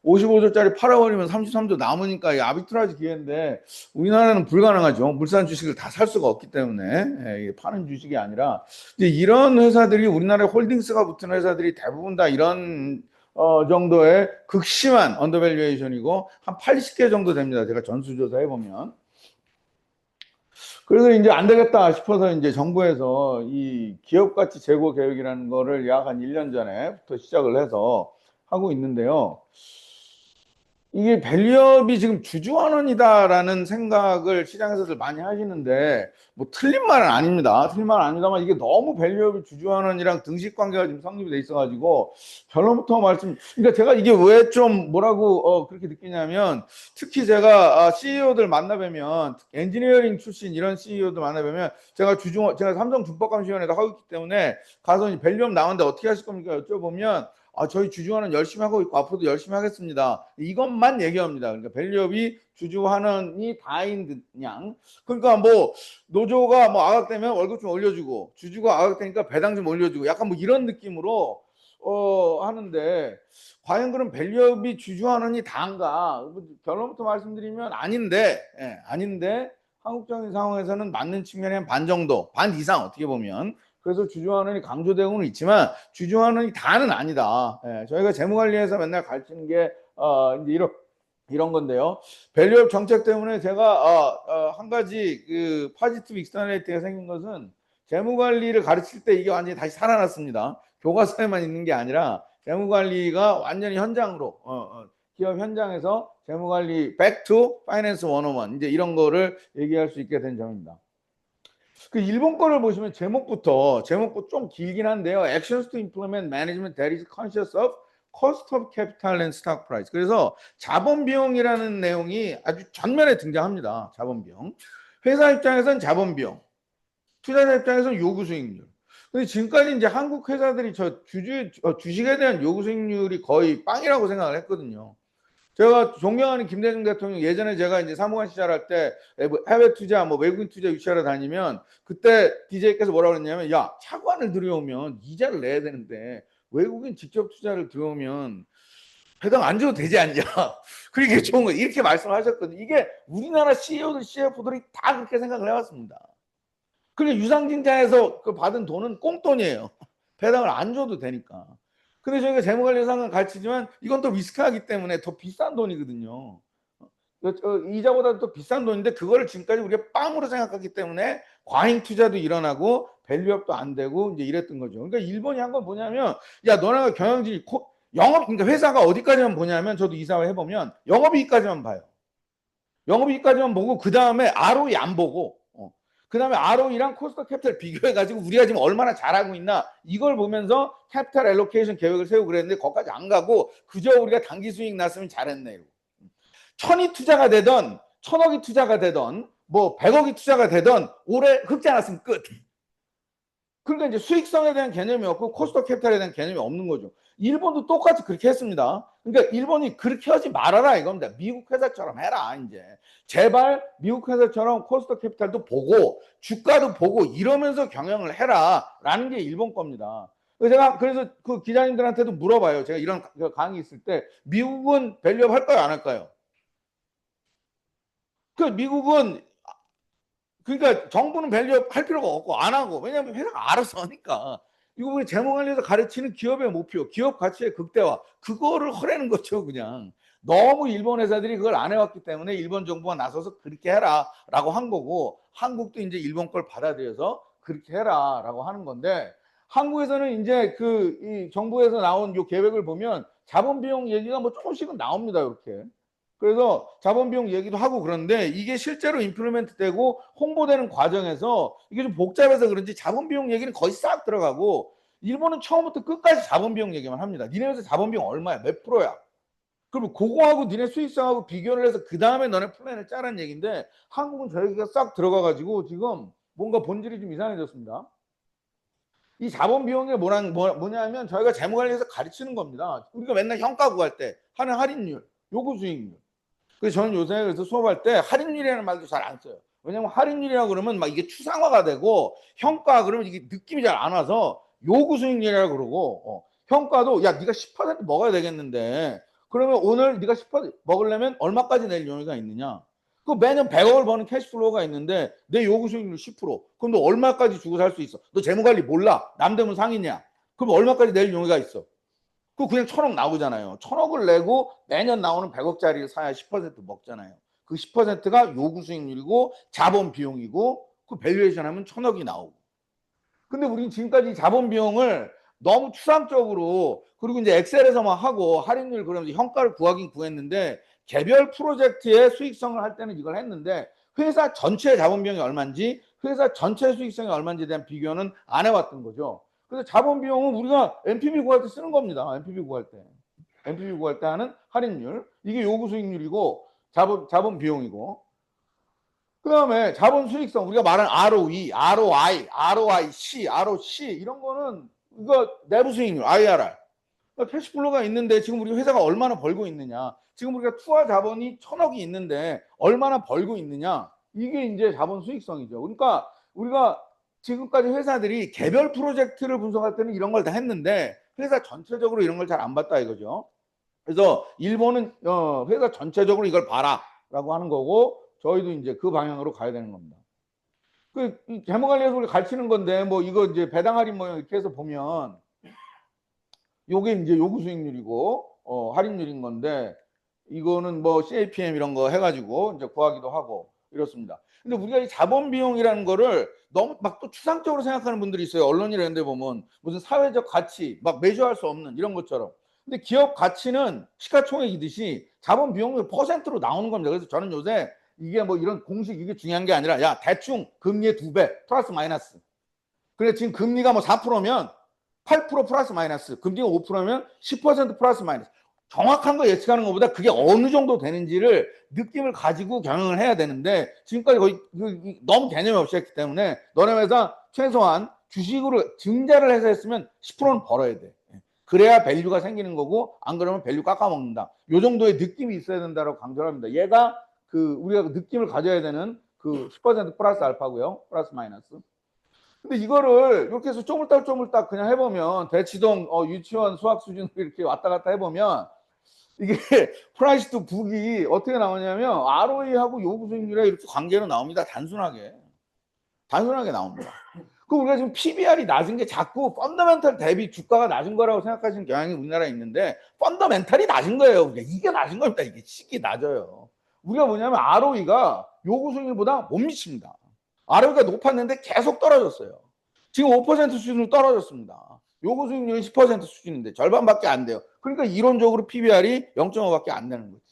D: 55조짜리 팔아버리면 33조 남으니까 이 아비트라지 기회인데 우리나라는 불가능하죠. 물산 주식을 다 살 수가 없기 때문에 이게 파는 주식이 아니라 이제 이런 회사들이 우리나라에 홀딩스가 붙은 회사들이 대부분 다 이런 정도의 극심한 언더밸류에이션이고 한 80개 정도 됩니다. 제가 전수조사 해보면. 그래서 이제 안 되겠다 싶어서 이제 정부에서 이 기업가치 제고 계획이라는 거를 약 한 1년 전에부터 시작을 해서 하고 있는데요. 이게 밸류업이 지금 주주환원이다라는 생각을 시장에서들 많이 하시는데 뭐 틀린 말은 아닙니다. 틀린 말은 아닙니다만 이게 너무 밸류업이 주주환원이랑 등식 관계가 지금 성립이 돼 있어가지고 결론부터 그러니까 제가 이게 왜 좀 뭐라고 그렇게 느끼냐면 특히 제가 CEO들 만나뵈면 엔지니어링 출신 이런 CEO들 만나뵈면 제가 삼성 준법감시위원회도 하고 있기 때문에 가서 이제 밸류업 나오는데 어떻게 하실 겁니까 여쭤보면 저희 주주환원 열심히 하고 있고 앞으로도 열심히 하겠습니다. 이것만 얘기합니다. 그러니까 밸류업이 주주환원이 다인 양. 그러니까 뭐 노조가 뭐 악악되면 월급 좀 올려주고 주주가 악악되니까 배당 좀 올려주고 약간 뭐 이런 느낌으로 하는데 과연 그럼 밸류업이 주주환원이 다인가? 결론부터 말씀드리면 아닌데 아닌데 한국적인 상황에서는 맞는 측면이 한 반 정도, 반 이상 어떻게 보면. 그래서 주주환원이 강조되고는 있지만 주주환원이 다는 아니다. 저희가 재무관리에서 맨날 가르치는 게 이제 이런 건데요. 밸류업 정책 때문에 제가 한 가지 그 파지티브 익스터널리티가 생긴 것은 재무관리를 가르칠 때 이게 완전히 다시 살아났습니다. 교과서에만 있는 게 아니라 재무관리가 완전히 현장으로 기업 현장에서 재무관리 back to finance 101 이제 이런 거를 얘기할 수 있게 된 점입니다. 그 일본 거를 보시면 제목부터 좀 길긴 한데요. Actions to implement management that is conscious of cost of capital and stock price. 그래서 자본 비용이라는 내용이 아주 전면에 등장합니다. 자본 비용. 회사 입장에서는 자본 비용, 투자자 입장에서는 요구 수익률. 근데 지금까지 이제 한국 회사들이 주식에 대한 요구 수익률이 거의 빵이라고 생각을 했거든요. 제가 존경하는 김대중 대통령 예전에 제가 이제 사무관 시절할 때 해외 투자 뭐 외국인 투자 유치하러 다니면 그때 DJ께서 뭐라고 그랬냐면 야 차관을 들여오면 이자를 내야 되는데 외국인 직접 투자를 들여오면 배당 안 줘도 되지 않냐. 그게 좋은 거 이렇게 말씀하셨거든요. 이게 우리나라 CEO들, CFO들이 다 그렇게 생각을 해왔습니다. 그리고 유상증자에서 그 받은 돈은 꽁돈이에요. 배당을 안 줘도 되니까. 근데 저희가 재무관리상은 가르치지만 이건 또 리스크하기 때문에 더 비싼 돈이거든요. 이자보다 더 비싼 돈인데 그거를 지금까지 우리가 빵으로 생각하기 때문에 과잉 투자도 일어나고 밸류업도 안 되고 이제 이랬던 거죠. 그러니까 일본이 한 건 뭐냐면 야 너네가 경영진이 그러니까 회사가 어디까지만 보냐면 저도 이사회 해보면 영업이익까지만 봐요. 영업이익까지만 보고 그 다음에 ROE 안 보고 그 다음에 ROE랑 코스트 캐피탈 비교해가지고 우리가 지금 얼마나 잘하고 있나 이걸 보면서 캐피탈 알로케이션 계획을 세우고 그랬는데 거기까지 안 가고 그저 우리가 단기 수익 났으면 잘했네. 이러고. 1000이 투자가 되던 1000억이 투자가 되던 뭐 100억이 투자가 되던 올해 흑자 났으면 끝. 그러니까 이제 수익성에 대한 개념이 없고 코스트 캐피탈에 대한 개념이 없는 거죠. 일본도 똑같이 그렇게 했습니다. 그러니까 일본이 그렇게 하지 말아라 이겁니다. 미국 회사처럼 해라 이제. 제발 미국 회사처럼 코스트 캐피탈도 보고 주가도 보고 이러면서 경영을 해라라는 게 일본 겁니다. 제가 그래서 그 기자님들한테도 물어봐요. 제가 이런 강의 있을 때 미국은 밸류업 할까요 안 할까요? 그 미국은 그러니까 정부는 밸류업 할 필요가 없고 안 하고 왜냐하면 회사가 알아서 하니까. 이거 우리 재무관리에서 가르치는 기업의 목표, 기업 가치의 극대화 그거를 허라는 거죠 그냥. 너무 일본 회사들이 그걸 안 해왔기 때문에 일본 정부가 나서서 그렇게 해라라고 한 거고 한국도 이제 일본 걸 받아들여서 그렇게 해라라고 하는 건데 한국에서는 이제 이 정부에서 나온 요 계획을 보면 자본 비용 얘기가 뭐 조금씩은 나옵니다 이렇게. 그래서 자본 비용 얘기도 하고 그런데 이게 실제로 임플리멘트 되고 홍보되는 과정에서 이게 좀 복잡해서 그런지 자본 비용 얘기는 거의 싹 들어가고 일본은 처음부터 끝까지 자본 비용 얘기만 합니다. 니네 회사 자본 비용 얼마야? 몇 프로야? 그러면 그거하고 니네 수익성하고 비교를 해서 그 다음에 너네 플랜을 짜라는 얘기인데 한국은 저희가 싹 들어가가지고 지금 뭔가 본질이 좀 이상해졌습니다. 이 자본 비용이 뭐냐면 저희가 재무관리에서 가르치는 겁니다. 우리가 맨날 현가 구할 때 하는 할인율, 요구 수익률. 그래서 저는 요새 그래서 수업할 때 할인율이라는 말도 잘 안 써요. 왜냐면 할인율이라고 그러면 막 이게 추상화가 되고 현가 그러면 이게 느낌이 잘 안 와서 요구 수익률이라고 그러고 현가도 야 네가 10% 먹어야 되겠는데 그러면 오늘 네가 10% 먹으려면 얼마까지 낼 용의가 있느냐? 그 매년 100억을 버는 캐시플로우가 있는데 내 요구 수익률 10%. 그럼 너 얼마까지 주고 살 수 있어? 너 재무관리 몰라? 남대문 상이냐? 그럼 얼마까지 낼 용의가 있어? 그거 그냥 1,000억 나오잖아요. 1,000억을 내고 매년 나오는 100억짜리를 사야 10% 먹잖아요. 그 10%가 요구 수익률이고 자본 비용이고 그 밸류에이션 하면 1,000억이 나오고. 근데 우리는 지금까지 자본 비용을 너무 추상적으로 그리고 이제 엑셀에서만 하고 할인율 그러면서 현가를 구하긴 구했는데 개별 프로젝트의 수익성을 할 때는 이걸 했는데 회사 전체 자본 비용이 얼마인지 회사 전체 수익성이 얼마인지에 대한 비교는 안 해왔던 거죠. 그래서 자본 비용은 우리가 NPV 구할 때 쓰는 겁니다. NPV 구할 때 하는 할인율 이게 요구 수익률이고 자본 비용이고 그 다음에 자본 수익성 우리가 말하는 ROE, ROI, ROIC, ROC 이런 거는 이거 내부 수익률 IRR 그러니까 캐시플로우가 있는데 지금 우리 회사가 얼마나 벌고 있느냐 지금 우리가 투하 자본이 1,000억이 있는데 얼마나 벌고 있느냐 이게 이제 자본 수익성이죠. 그러니까 우리가 지금까지 회사들이 개별 프로젝트를 분석할 때는 이런 걸 다 했는데 회사 전체적으로 이런 걸 잘 안 봤다 이거죠. 그래서 일본은 회사 전체적으로 이걸 봐라라고 하는 거고 저희도 이제 그 방향으로 가야 되는 겁니다. 그 재무관리에서 우리 가르치는 건데 뭐 이거 이제 배당 할인 뭐 이렇게 해서 보면 요게 이제 요구 수익률이고 할인율인 건데 이거는 뭐 CAPM 이런 거 해가지고 이제 구하기도 하고 이렇습니다. 근데 우리가 이 자본 비용이라는 거를 너무 막 또 추상적으로 생각하는 분들이 있어요. 언론이나 이런 데 보면 무슨 사회적 가치 막 매주할 수 없는 이런 것처럼. 근데 기업 가치는 시가총액이듯이 자본 비용은 퍼센트로 나오는 겁니다. 그래서 저는 요새 이게 뭐 이런 공식 이게 중요한 게 아니라 야 대충 금리의 2배 플러스 마이너스. 그래 지금 금리가 뭐 4%면 8% 플러스 마이너스 금리가 5%면 10% 플러스 마이너스. 정확한 거 예측하는 것보다 그게 어느 정도 되는지를 느낌을 가지고 경영을 해야 되는데 지금까지 거의 너무 개념이 없이 했기 때문에 너네 회사 최소한 주식으로 증자를 해서 했으면 10%는 벌어야 돼. 그래야 밸류가 생기는 거고 안 그러면 밸류 깎아먹는다. 요 정도의 느낌이 있어야 된다고 강조를 합니다. 얘가 우리가 느낌을 가져야 되는 10% 플러스 알파고요. 플러스 마이너스. 근데 이거를 이렇게 해서 쪼물딱 그냥 해보면 대치동 유치원 수학 수준으로 이렇게 왔다 갔다 해보면 이게 프라이스 투 북이 어떻게 나오냐면 ROE하고 요구 수익률에 이렇게 관계로 나옵니다. 단순하게 나옵니다. 그 우리가 지금 PBR이 낮은 게 자꾸 펀더멘털 대비 주가가 낮은 거라고 생각하시는 경향이 우리나라에 있는데 펀더멘털이 낮은 거예요. 이게 낮은 겁니다. 이게 시기 낮아요. 우리가 뭐냐면 ROE가 요구 수익률보다 못 미칩니다. ROE가 높았는데 계속 떨어졌어요. 지금 5% 수준으로 떨어졌습니다. 요구 수익률이 10% 수준인데 절반밖에 안 돼요. 그러니까 이론적으로 PBR이 0.5밖에 안 되는 거지.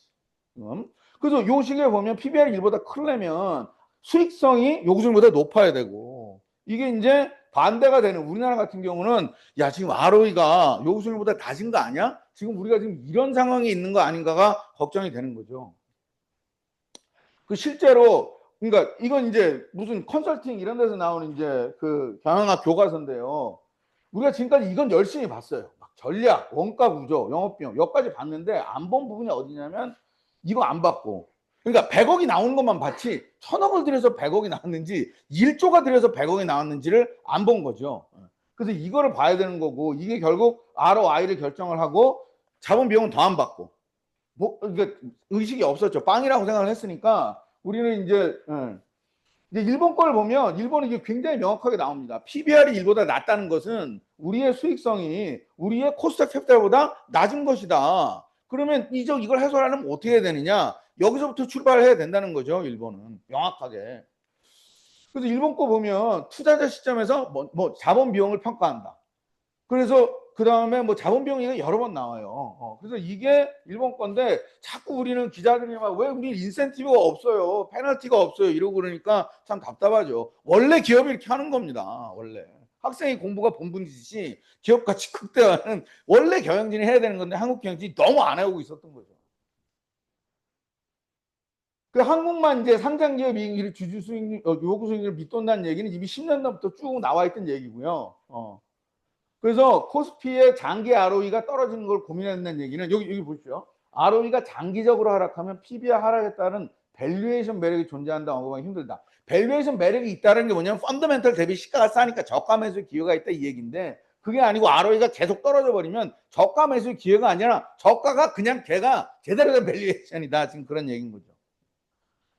D: 그래서 요 시기에 보면 PBR이 1보다 크려면 수익성이 요구 수익률보다 높아야 되고 이게 이제 반대가 되는 우리나라 같은 경우는 야 지금 ROE가 요구 수익률보다 낮은 거 아니야? 지금 우리가 지금 이런 상황이 있는 거 아닌가가 걱정이 되는 거죠. 그 실제로 그러니까 이건 이제 무슨 컨설팅 이런 데서 나오는 이제 그 경영학 교과서인데요. 우리가 지금까지 이건 열심히 봤어요. 막 전략, 원가 구조, 영업비용 여기까지 봤는데 안 본 부분이 어디냐면 이거 안 봤고 그러니까 100억이 나오는 것만 봤지 1,000억을 들여서 100억이 나왔는지 1조가 들여서 100억이 나왔는지를 안 본 거죠. 그래서 이거를 봐야 되는 거고 이게 결국 ROI를 결정을 하고 자본 비용은 더 안 받고 뭐 그러니까 의식이 없었죠. 빵이라고 생각을 했으니까 우리는 이제 일본 걸 보면 일본은 이게 굉장히 명확하게 나옵니다. PBR이 1보다 낮다는 것은 우리의 수익성이 우리의 코스트 캐피탈보다 낮은 것이다. 그러면 이걸 해소하려면 어떻게 해야 되느냐? 여기서부터 출발해야 된다는 거죠. 일본은 명확하게. 그래서 일본 거 보면 투자자 시점에서 뭐 자본 비용을 평가한다. 그래서 그 다음에 뭐 자본 비용이 여러 번 나와요. 그래서 이게 일본 건데 자꾸 우리는 기자들이 막 왜 우리 인센티브가 없어요, 페널티가 없어요 이러고 그러니까 참 답답하죠. 원래 기업이 이렇게 하는 겁니다. 원래 학생이 공부가 본분이듯이 기업 가치 극대화는 원래 경영진이 해야 되는 건데 한국 경영진이 너무 안 하고 있었던 거죠. 그 한국만 이제 상장 기업 이익률 주주 수익률 요구 수익률을 밑돈다는 얘기는 이미 10년 전부터 쭉 나와 있던 얘기고요. 그래서 코스피의 장기 ROE가 떨어지는 걸 고민한다는 얘기는 여기 보십시오. ROE가 장기적으로 하락하면 PBR 하락에 따른 밸류에이션 매력이 존재한다. 언급하기 힘들다. 밸류에이션 매력이 있다는 게 뭐냐면 펀더멘털 대비 시가가 싸니까 저가 매수 기회가 있다 이 얘기인데 그게 아니고 ROE가 계속 떨어져 버리면 저가 매수 기회가 아니라 저가가 그냥 걔가 제대로 된 밸류에이션이다. 지금 그런 얘기인 거죠.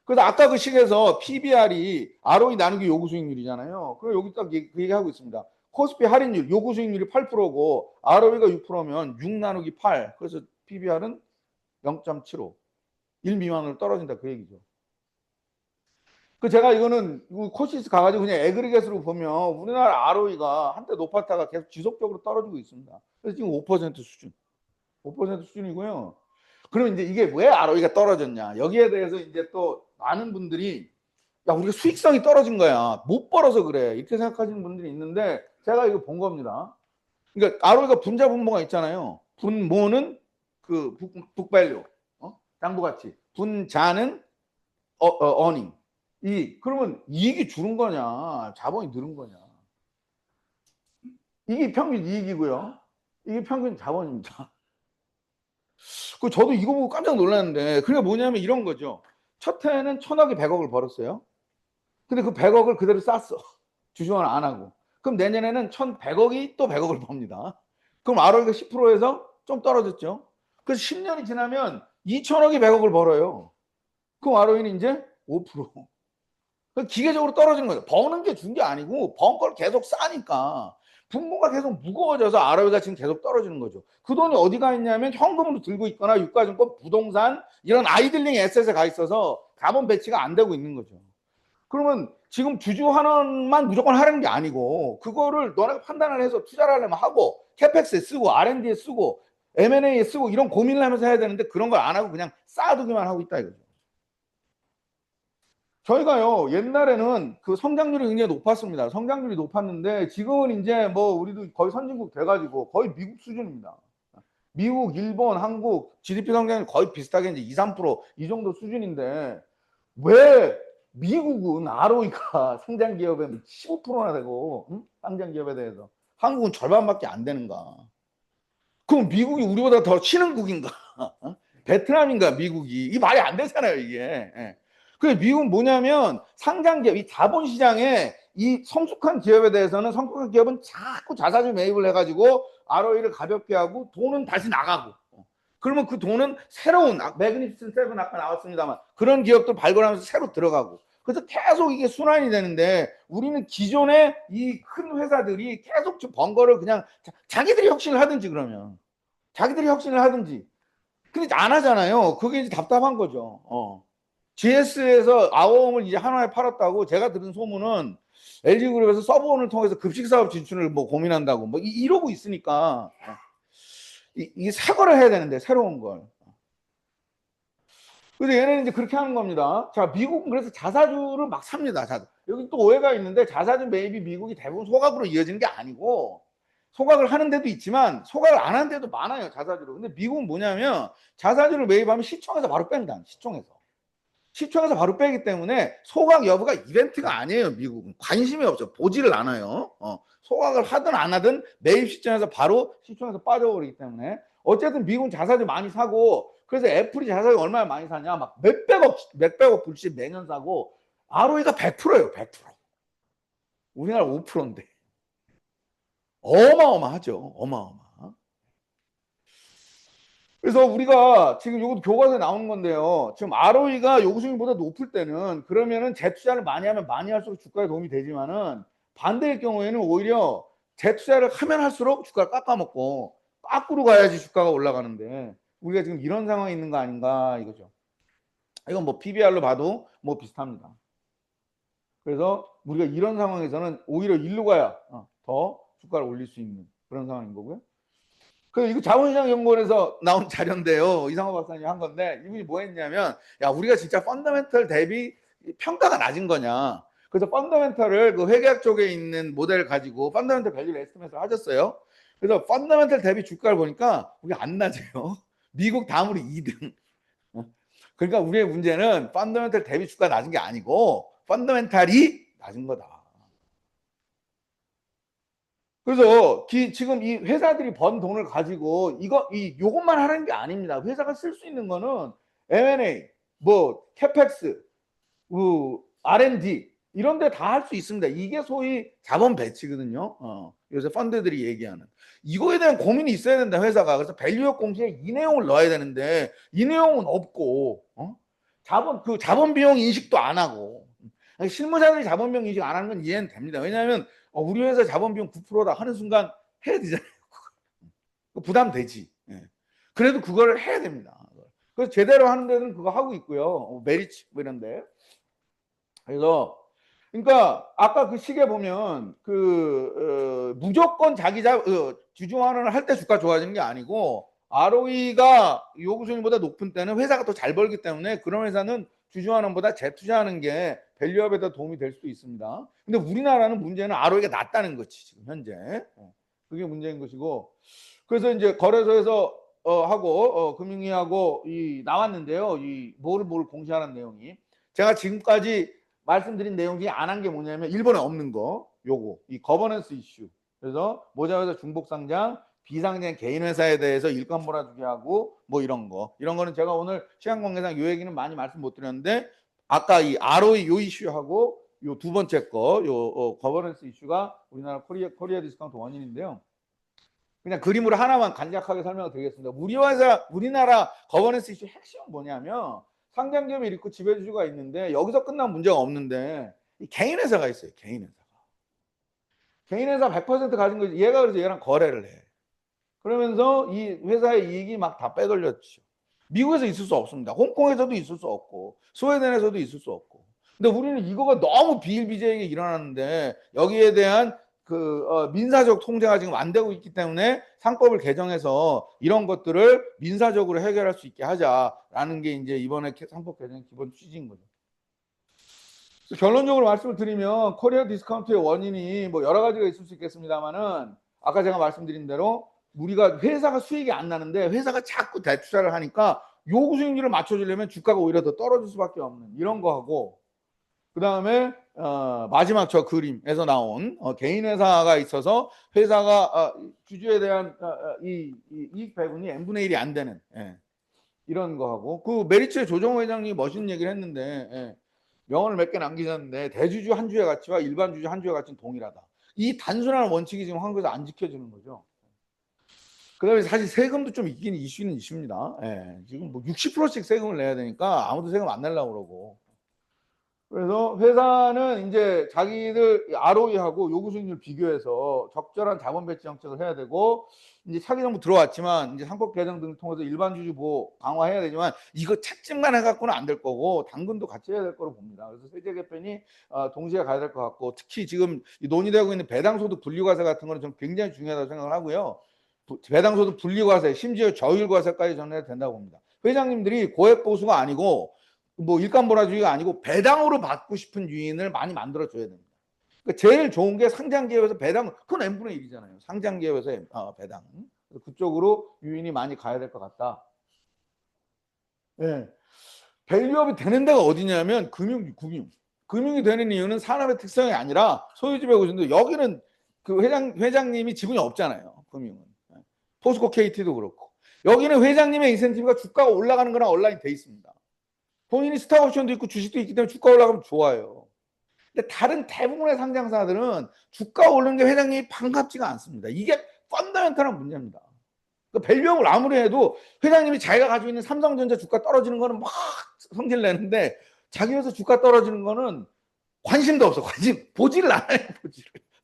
D: 그래서 아까 그 식에서 PBR이 ROE 나누기 요구 수익률이잖아요. 그럼 여기 딱 그 얘기하고 있습니다. 코스피 할인율 요구 수익률이 8%고 ROE가 6%면 6 나누기 8. 그래서 PBR은 0.75. 1 미만으로 떨어진다 그 얘기죠. 그 제가 이거는 코시스 가가지고 그냥 애그리겟으로 보면 우리나라 ROE가 한때 높았다가 계속 지속적으로 떨어지고 있습니다. 그래서 지금 5% 수준. 5% 수준이고요. 그럼 이제 이게 왜 ROE가 떨어졌냐? 여기에 대해서 이제 또 많은 분들이 야, 우리가 수익성이 떨어진 거야. 못 벌어서 그래. 이렇게 생각하시는 분들이 있는데 제가 이거 본 겁니다. 그러니까 ROE가 분자 분모가 있잖아요. 분모는 그 북밸류, 장부가치. 분자는 어닝. 그러면 이익이 줄은 거냐, 자본이 늘은 거냐. 이게 평균 이익이고요. 이게 평균 자본입니다. 저도 이거 보고 깜짝 놀랐는데, 그게 뭐냐면 이런 거죠. 첫 해에는 1000억이 100억을 벌었어요. 근데 그 100억을 그대로 쌌어. 주식을 안 하고. 그럼 내년에는 1100억이 또 100억을 법니다. 그럼 ROE가 10%에서 좀 떨어졌죠. 그래서 10년이 지나면 2000억이 100억을 벌어요. 그럼 ROE는 이제 5%. 기계적으로 떨어지는 거죠. 버는 게 준 게 아니고 번 걸 계속 싸니까 분모가 계속 무거워져서 ROE가 지금 계속 떨어지는 거죠. 그 돈이 어디 가 있냐면 현금으로 들고 있거나 유가증권, 부동산 이런 아이들링 에셋에 가 있어서 자본 배치가 안 되고 있는 거죠. 그러면 지금 주주환원만 무조건 하는 게 아니고 그거를 너네가 판단을 해서 투자를 하려면 하고 캐펙스에 쓰고 R&D에 쓰고 M&A에 쓰고 이런 고민을 하면서 해야 되는데 그런 걸 안 하고 그냥 쌓아두기만 하고 있다 이거죠. 저희가요 옛날에는 그 성장률이 굉장히 높았습니다. 성장률이 높았는데 지금은 이제 뭐 우리도 거의 선진국 돼가지고 거의 미국 수준입니다. 미국, 일본, 한국 GDP 성장률 거의 비슷하게 이제 2, 3%이 정도 수준인데 왜 미국은 ROE가 상장 기업에 15%나 되고 상장 기업에 대해서 한국은 절반밖에 안 되는가? 그럼 미국이 우리보다 더 신흥국인가? 베트남인가 미국이? 이 말이 안 되잖아요 이게. 그 미국은 뭐냐면 상장 기업, 이 자본시장에 이 성숙한 기업에 대해서는 성숙한 기업은 자꾸 자사주 매입을 해가지고 ROE를 가볍게 하고 돈은 다시 나가고. 그러면 그 돈은 새로운 매그니피센트 세븐 아까 나왔습니다만 그런 기업들 발굴하면서 새로 들어가고. 그래서 계속 이게 순환이 되는데 우리는 기존의 이 큰 회사들이 계속 번 거를 그냥 자기들이 혁신을 하든지 그러면 자기들이 혁신을 하든지 근데 안 하잖아요. 그게 이제 답답한 거죠. GS에서 아워홈을 이제 한화에 팔았다고 제가 들은 소문은 LG그룹에서 서브온을 통해서 급식사업 진출을 뭐 고민한다고 뭐 이러고 있으니까 이 사과를 해야 되는데 새로운 걸. 근데 얘네는 이제 그렇게 하는 겁니다. 자, 미국은 그래서 자사주를 막 삽니다. 여기 또 오해가 있는데 자사주 매입이 미국이 대부분 소각으로 이어지는 게 아니고 소각을 하는 데도 있지만 소각을 안 하는 데도 많아요. 자사주로. 근데 미국은 뭐냐면 자사주를 매입하면 시총에서 바로 뺀다. 시총에서 바로 빼기 때문에 소각 여부가 이벤트가 아니에요. 미국은 관심이 없죠. 보지를 않아요. 소각을 하든 안 하든 매입 시점에서 바로 시총에서 빠져버리기 때문에 어쨌든 미국은 자사주 많이 사고 그래서 애플이 자사주 얼마나 많이 사냐 막 몇백억 불씩 매년 사고 ROE가 100%예요. 100%. 우리나라 5%인데 어마어마하죠. 어마어마. 그래서 우리가 지금 이것도 교과서에 나오는 건데요. 지금 ROE가 요구수익률보다 높을 때는 그러면은 재투자를 많이 하면 많이 할수록 주가에 도움이 되지만은 반대일 경우에는 오히려 재투자를 하면 할수록 주가를 깎아먹고 거꾸로 가야지 주가가 올라가는데 우리가 지금 이런 상황에 있는 거 아닌가 이거죠. 이건 뭐 PBR로 봐도 뭐 비슷합니다. 그래서 우리가 이런 상황에서는 오히려 일로 가야 더 주가를 올릴 수 있는 그런 상황인 거고요. 그 이거 자본시장연구원에서 나온 자료인데요. 이상호 박사님이 한 건데 이분이 뭐 했냐면 야 우리가 진짜 펀더멘털 대비 평가가 낮은 거냐. 그래서 펀더멘털을 그 회계학 쪽에 있는 모델을 가지고 펀더멘털 밸류 에스티메이트를 하셨어요. 그래서 펀더멘털 대비 주가를 보니까 우리 안 낮아요. 미국 다음으로 2등. 그러니까 우리의 문제는 펀더멘털 대비 주가 낮은 게 아니고 펀더멘털이 낮은 거다. 그래서 지금 이 회사들이 번 돈을 가지고 요것만 하는 게 아닙니다. 회사가 쓸 수 있는 거는 M&A, 뭐 캐펙스, R&D 이런 데 다 할 수 있습니다. 이게 소위 자본 배치거든요. 요새 펀드들이 얘기하는. 이거에 대한 고민이 있어야 된다, 회사가. 그래서 밸류업 공시에 이 내용을 넣어야 되는데 이 내용은 없고, 자본 비용 인식도 안 하고. 실무자들이 자본 비용 인식 안 하는 건 이해는 됩니다. 왜냐하면 우리 회사 자본 비용 9%다 하는 순간 해야 되잖아요. 부담되지. 예. 그래도 그걸 해야 됩니다. 그래서 제대로 하는 데는 그거 하고 있고요. 메리츠 뭐 이런데. 그래서 그러니까 아까 그 시계 보면 무조건 자기 주주 환원을 할 때 주가 좋아지는 게 아니고 ROE가 요구 수익보다 높은 때는 회사가 더 잘 벌기 때문에 그런 회사는 주주 환원보다 재투자하는 게 밸류업에 더 도움이 될 수도 있습니다. 근데 우리나라는 문제는 ROE가 낮다는 거지 지금 현재. 그게 문제인 것이고. 그래서 이제 거래소에서 금융위하고 나왔는데요. 뭘 공시하는 내용이. 제가 지금까지 말씀드린 내용 중에 안 한 게 뭐냐면 일본에 없는 거, 이 거버넌스 이슈. 그래서 모자회사 중복상장, 비상장 개인 회사에 대해서 일감 몰아주게 하고 뭐 이런 거는 제가 오늘 시간 관계상 요 얘기는 많이 말씀 못 드렸는데 아까 이 ROE 요 이슈하고 요 두 번째 거버넌스 이슈가 우리나라 코리아 디스카운트 원인인데요. 그냥 그림으로 하나만 간략하게 설명을 드리겠습니다. 우리나라 거버넌스 이슈 핵심은 뭐냐면 상장기업이 있고 지배주주가 있는데 여기서 끝난 문제가 없는데 개인 회사가 있어요. 개인 회사 100% 가진 거지. 얘가 그래서 얘랑 거래를 해. 그러면서 이 회사의 이익이 막 다 빼돌렸죠. 미국에서 있을 수 없습니다. 홍콩에서도 있을 수 없고 스웨덴에서도 있을 수 없고. 근데 우리는 이거가 너무 비일비재하게 일어나는데 여기에 대한 민사적 통제가 지금 안 되고 있기 때문에 상법을 개정해서 이런 것들을 민사적으로 해결할 수 있게 하자라는 게 이제 이번에 상법 개정의 기본 취지인 거죠. 결론적으로 말씀을 드리면 코리아 디스카운트의 원인이 뭐 여러 가지가 있을 수 있겠습니다만은 아까 제가 말씀드린 대로 우리가 회사가 수익이 안 나는데 회사가 자꾸 대투자를 하니까 요구 수익률을 맞춰주려면 주가가 오히려 더 떨어질 수밖에 없는 이런 거하고 그 다음에 마지막 저 그림에서 나온 개인 회사가 있어서 회사가 주주에 대한 이익 배분이 n분의 1이 안 되는 이런 거하고 그 메리츠의 조정호 회장님이 멋있는 얘기를 했는데 명언을 몇 개 남기셨는데 대주주 한 주의 가치와 일반 주주 한 주의 가치는 동일하다. 이 단순한 원칙이 지금 한국에서 안 지켜지는 거죠. 그 다음에 사실 세금도 좀 있긴 이슈는 이슈입니다. 지금 뭐 60%씩 세금을 내야 되니까 아무도 세금 안 내려고 그러고. 그래서 회사는 이제 자기들 ROE하고 요구 수익률 비교해서 적절한 자본 배치 정책을 해야 되고 이제 차기 정부 들어왔지만 이제 상법 개정 등을 통해서 일반 주주 보호 강화해야 되지만 이거 채찍만 해갖고는 안 될 거고 당근도 같이 해야 될 거로 봅니다. 그래서 세제 개편이 동시에 가야 될 것 같고 특히 지금 논의되고 있는 배당소득 분리과세 같은 거는 좀 굉장히 중요하다고 생각을 하고요. 배당소득 분리과세 심지어 저율과세까지 전해야 된다고 봅니다. 회장님들이 고액 보수가 아니고 뭐 일감 몰아주기가 아니고 배당으로 받고 싶은 유인을 많이 만들어줘야 됩니다. 그러니까 제일 좋은 게 상장기업에서 배당, 그건 n분의 1이잖아요. 상장기업에서의 배당. 그쪽으로 유인이 많이 가야 될 것 같다. 밸류업이 되는 데가 어디냐면 금융이 되는 이유는 산업의 특성이 아니라 소유주의 보시는데 여기는 그 회장님이 지분이 없잖아요. 금융은. 포스코 KT도 그렇고. 여기는 회장님의 인센티브가 주가가 올라가는 거랑 온라인 돼 있습니다. 본인이 스톡옵션도 있고 주식도 있기 때문에 주가 올라가면 좋아요. 근데 다른 대부분의 상장사들은 주가 오르는 게 회장님이 반갑지가 않습니다. 이게 펀더멘탈한 문제입니다. 그러니까 밸류업을 아무리 해도 회장님이 자기가 가지고 있는 삼성전자 주가 떨어지는 거는 막 성질 내는데 자기 회사 주가 떨어지는 거는 관심도 없어. 보지를 않아요.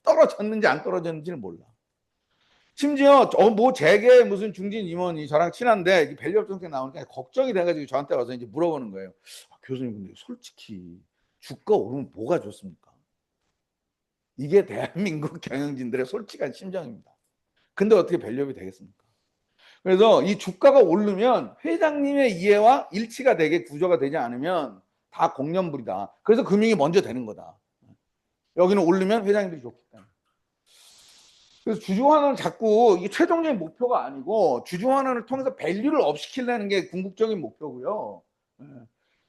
D: 떨어졌는지 안 떨어졌는지를 몰라. 심지어 뭐 재계 무슨 중진 임원이 저랑 친한데 밸류업 정책 나오니까 걱정이 돼가지고 저한테 와서 이제 물어보는 거예요. 교수님 근데 솔직히 주가 오르면 뭐가 좋습니까? 이게 대한민국 경영진들의 솔직한 심정입니다. 근데 어떻게 밸류업이 되겠습니까? 그래서 이 주가가 오르면 회장님의 이해와 일치가 되게 구조가 되지 않으면 다 공연불이다. 그래서 금융이 먼저 되는 거다. 여기는 오르면 회장님들이 좋기 때문에. 그래서 주주환원은 자꾸 이게 최종적인 목표가 아니고 주주환원을 통해서 밸류를 업시키려는 게 궁극적인 목표고요.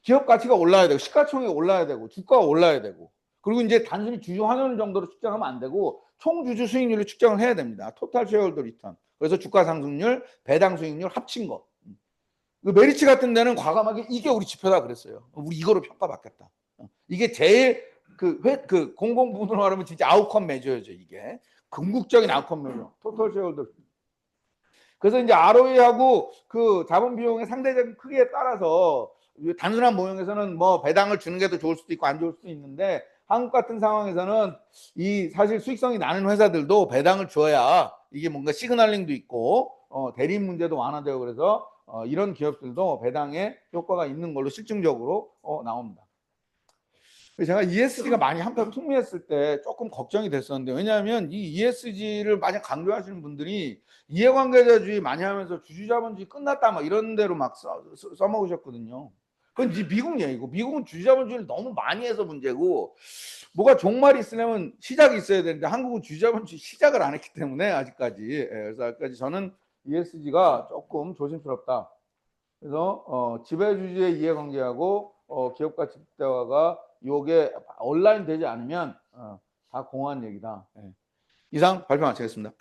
D: 기업 가치가 올라야 되고 시가총액이 올라야 되고 주가가 올라야 되고 그리고 이제 단순히 주주환원 정도로 측정하면 안 되고 총주주 수익률을 측정을 해야 됩니다. 토탈 쉐어홀더 리턴. 그래서 주가 상승률, 배당 수익률 합친 거. 그 메리츠 같은 데는 과감하게 이게 우리 지표다 그랬어요. 우리 이거로 평가받겠다. 이게 제일 그 공공 부분으로 말하면 진짜 아웃컴 메저죠. 이게 궁극적인 아웃컴 메저. 토탈 쉐어홀더. 그래서 이제 ROE하고 그 자본 비용의 상대적인 크기에 따라서 단순한 모형에서는 뭐 배당을 주는 게 더 좋을 수도 있고 안 좋을 수도 있는데 한국 같은 상황에서는 이 사실 수익성이 나는 회사들도 배당을 줘야 이게 뭔가 시그널링도 있고 대리 문제도 완화되고 그래서 이런 기업들도 배당에 효과가 있는 걸로 실증적으로 나옵니다. 제가 ESG가 많이 한편 풍미했을 때 조금 걱정이 됐었는데 왜냐하면 이 ESG를 많이 강조하시는 분들이 이해관계자주의 많이 하면서 주주자본주의 끝났다 막 이런 데로 막 써먹으셨거든요. 그건 이제 미국 얘기고 미국은 주주자본주의를 너무 많이 해서 문제고 뭐가 종말이 있으려면 시작이 있어야 되는데 한국은 주주자본주의 시작을 안 했기 때문에 아직까지 그래서 아직까지 저는 ESG가 조금 조심스럽다. 그래서 지배주주의 이해관계하고 기업가치 극대화가 요게 온라인 되지 않으면 다 공허한 얘기다. 이상 발표 마치겠습니다.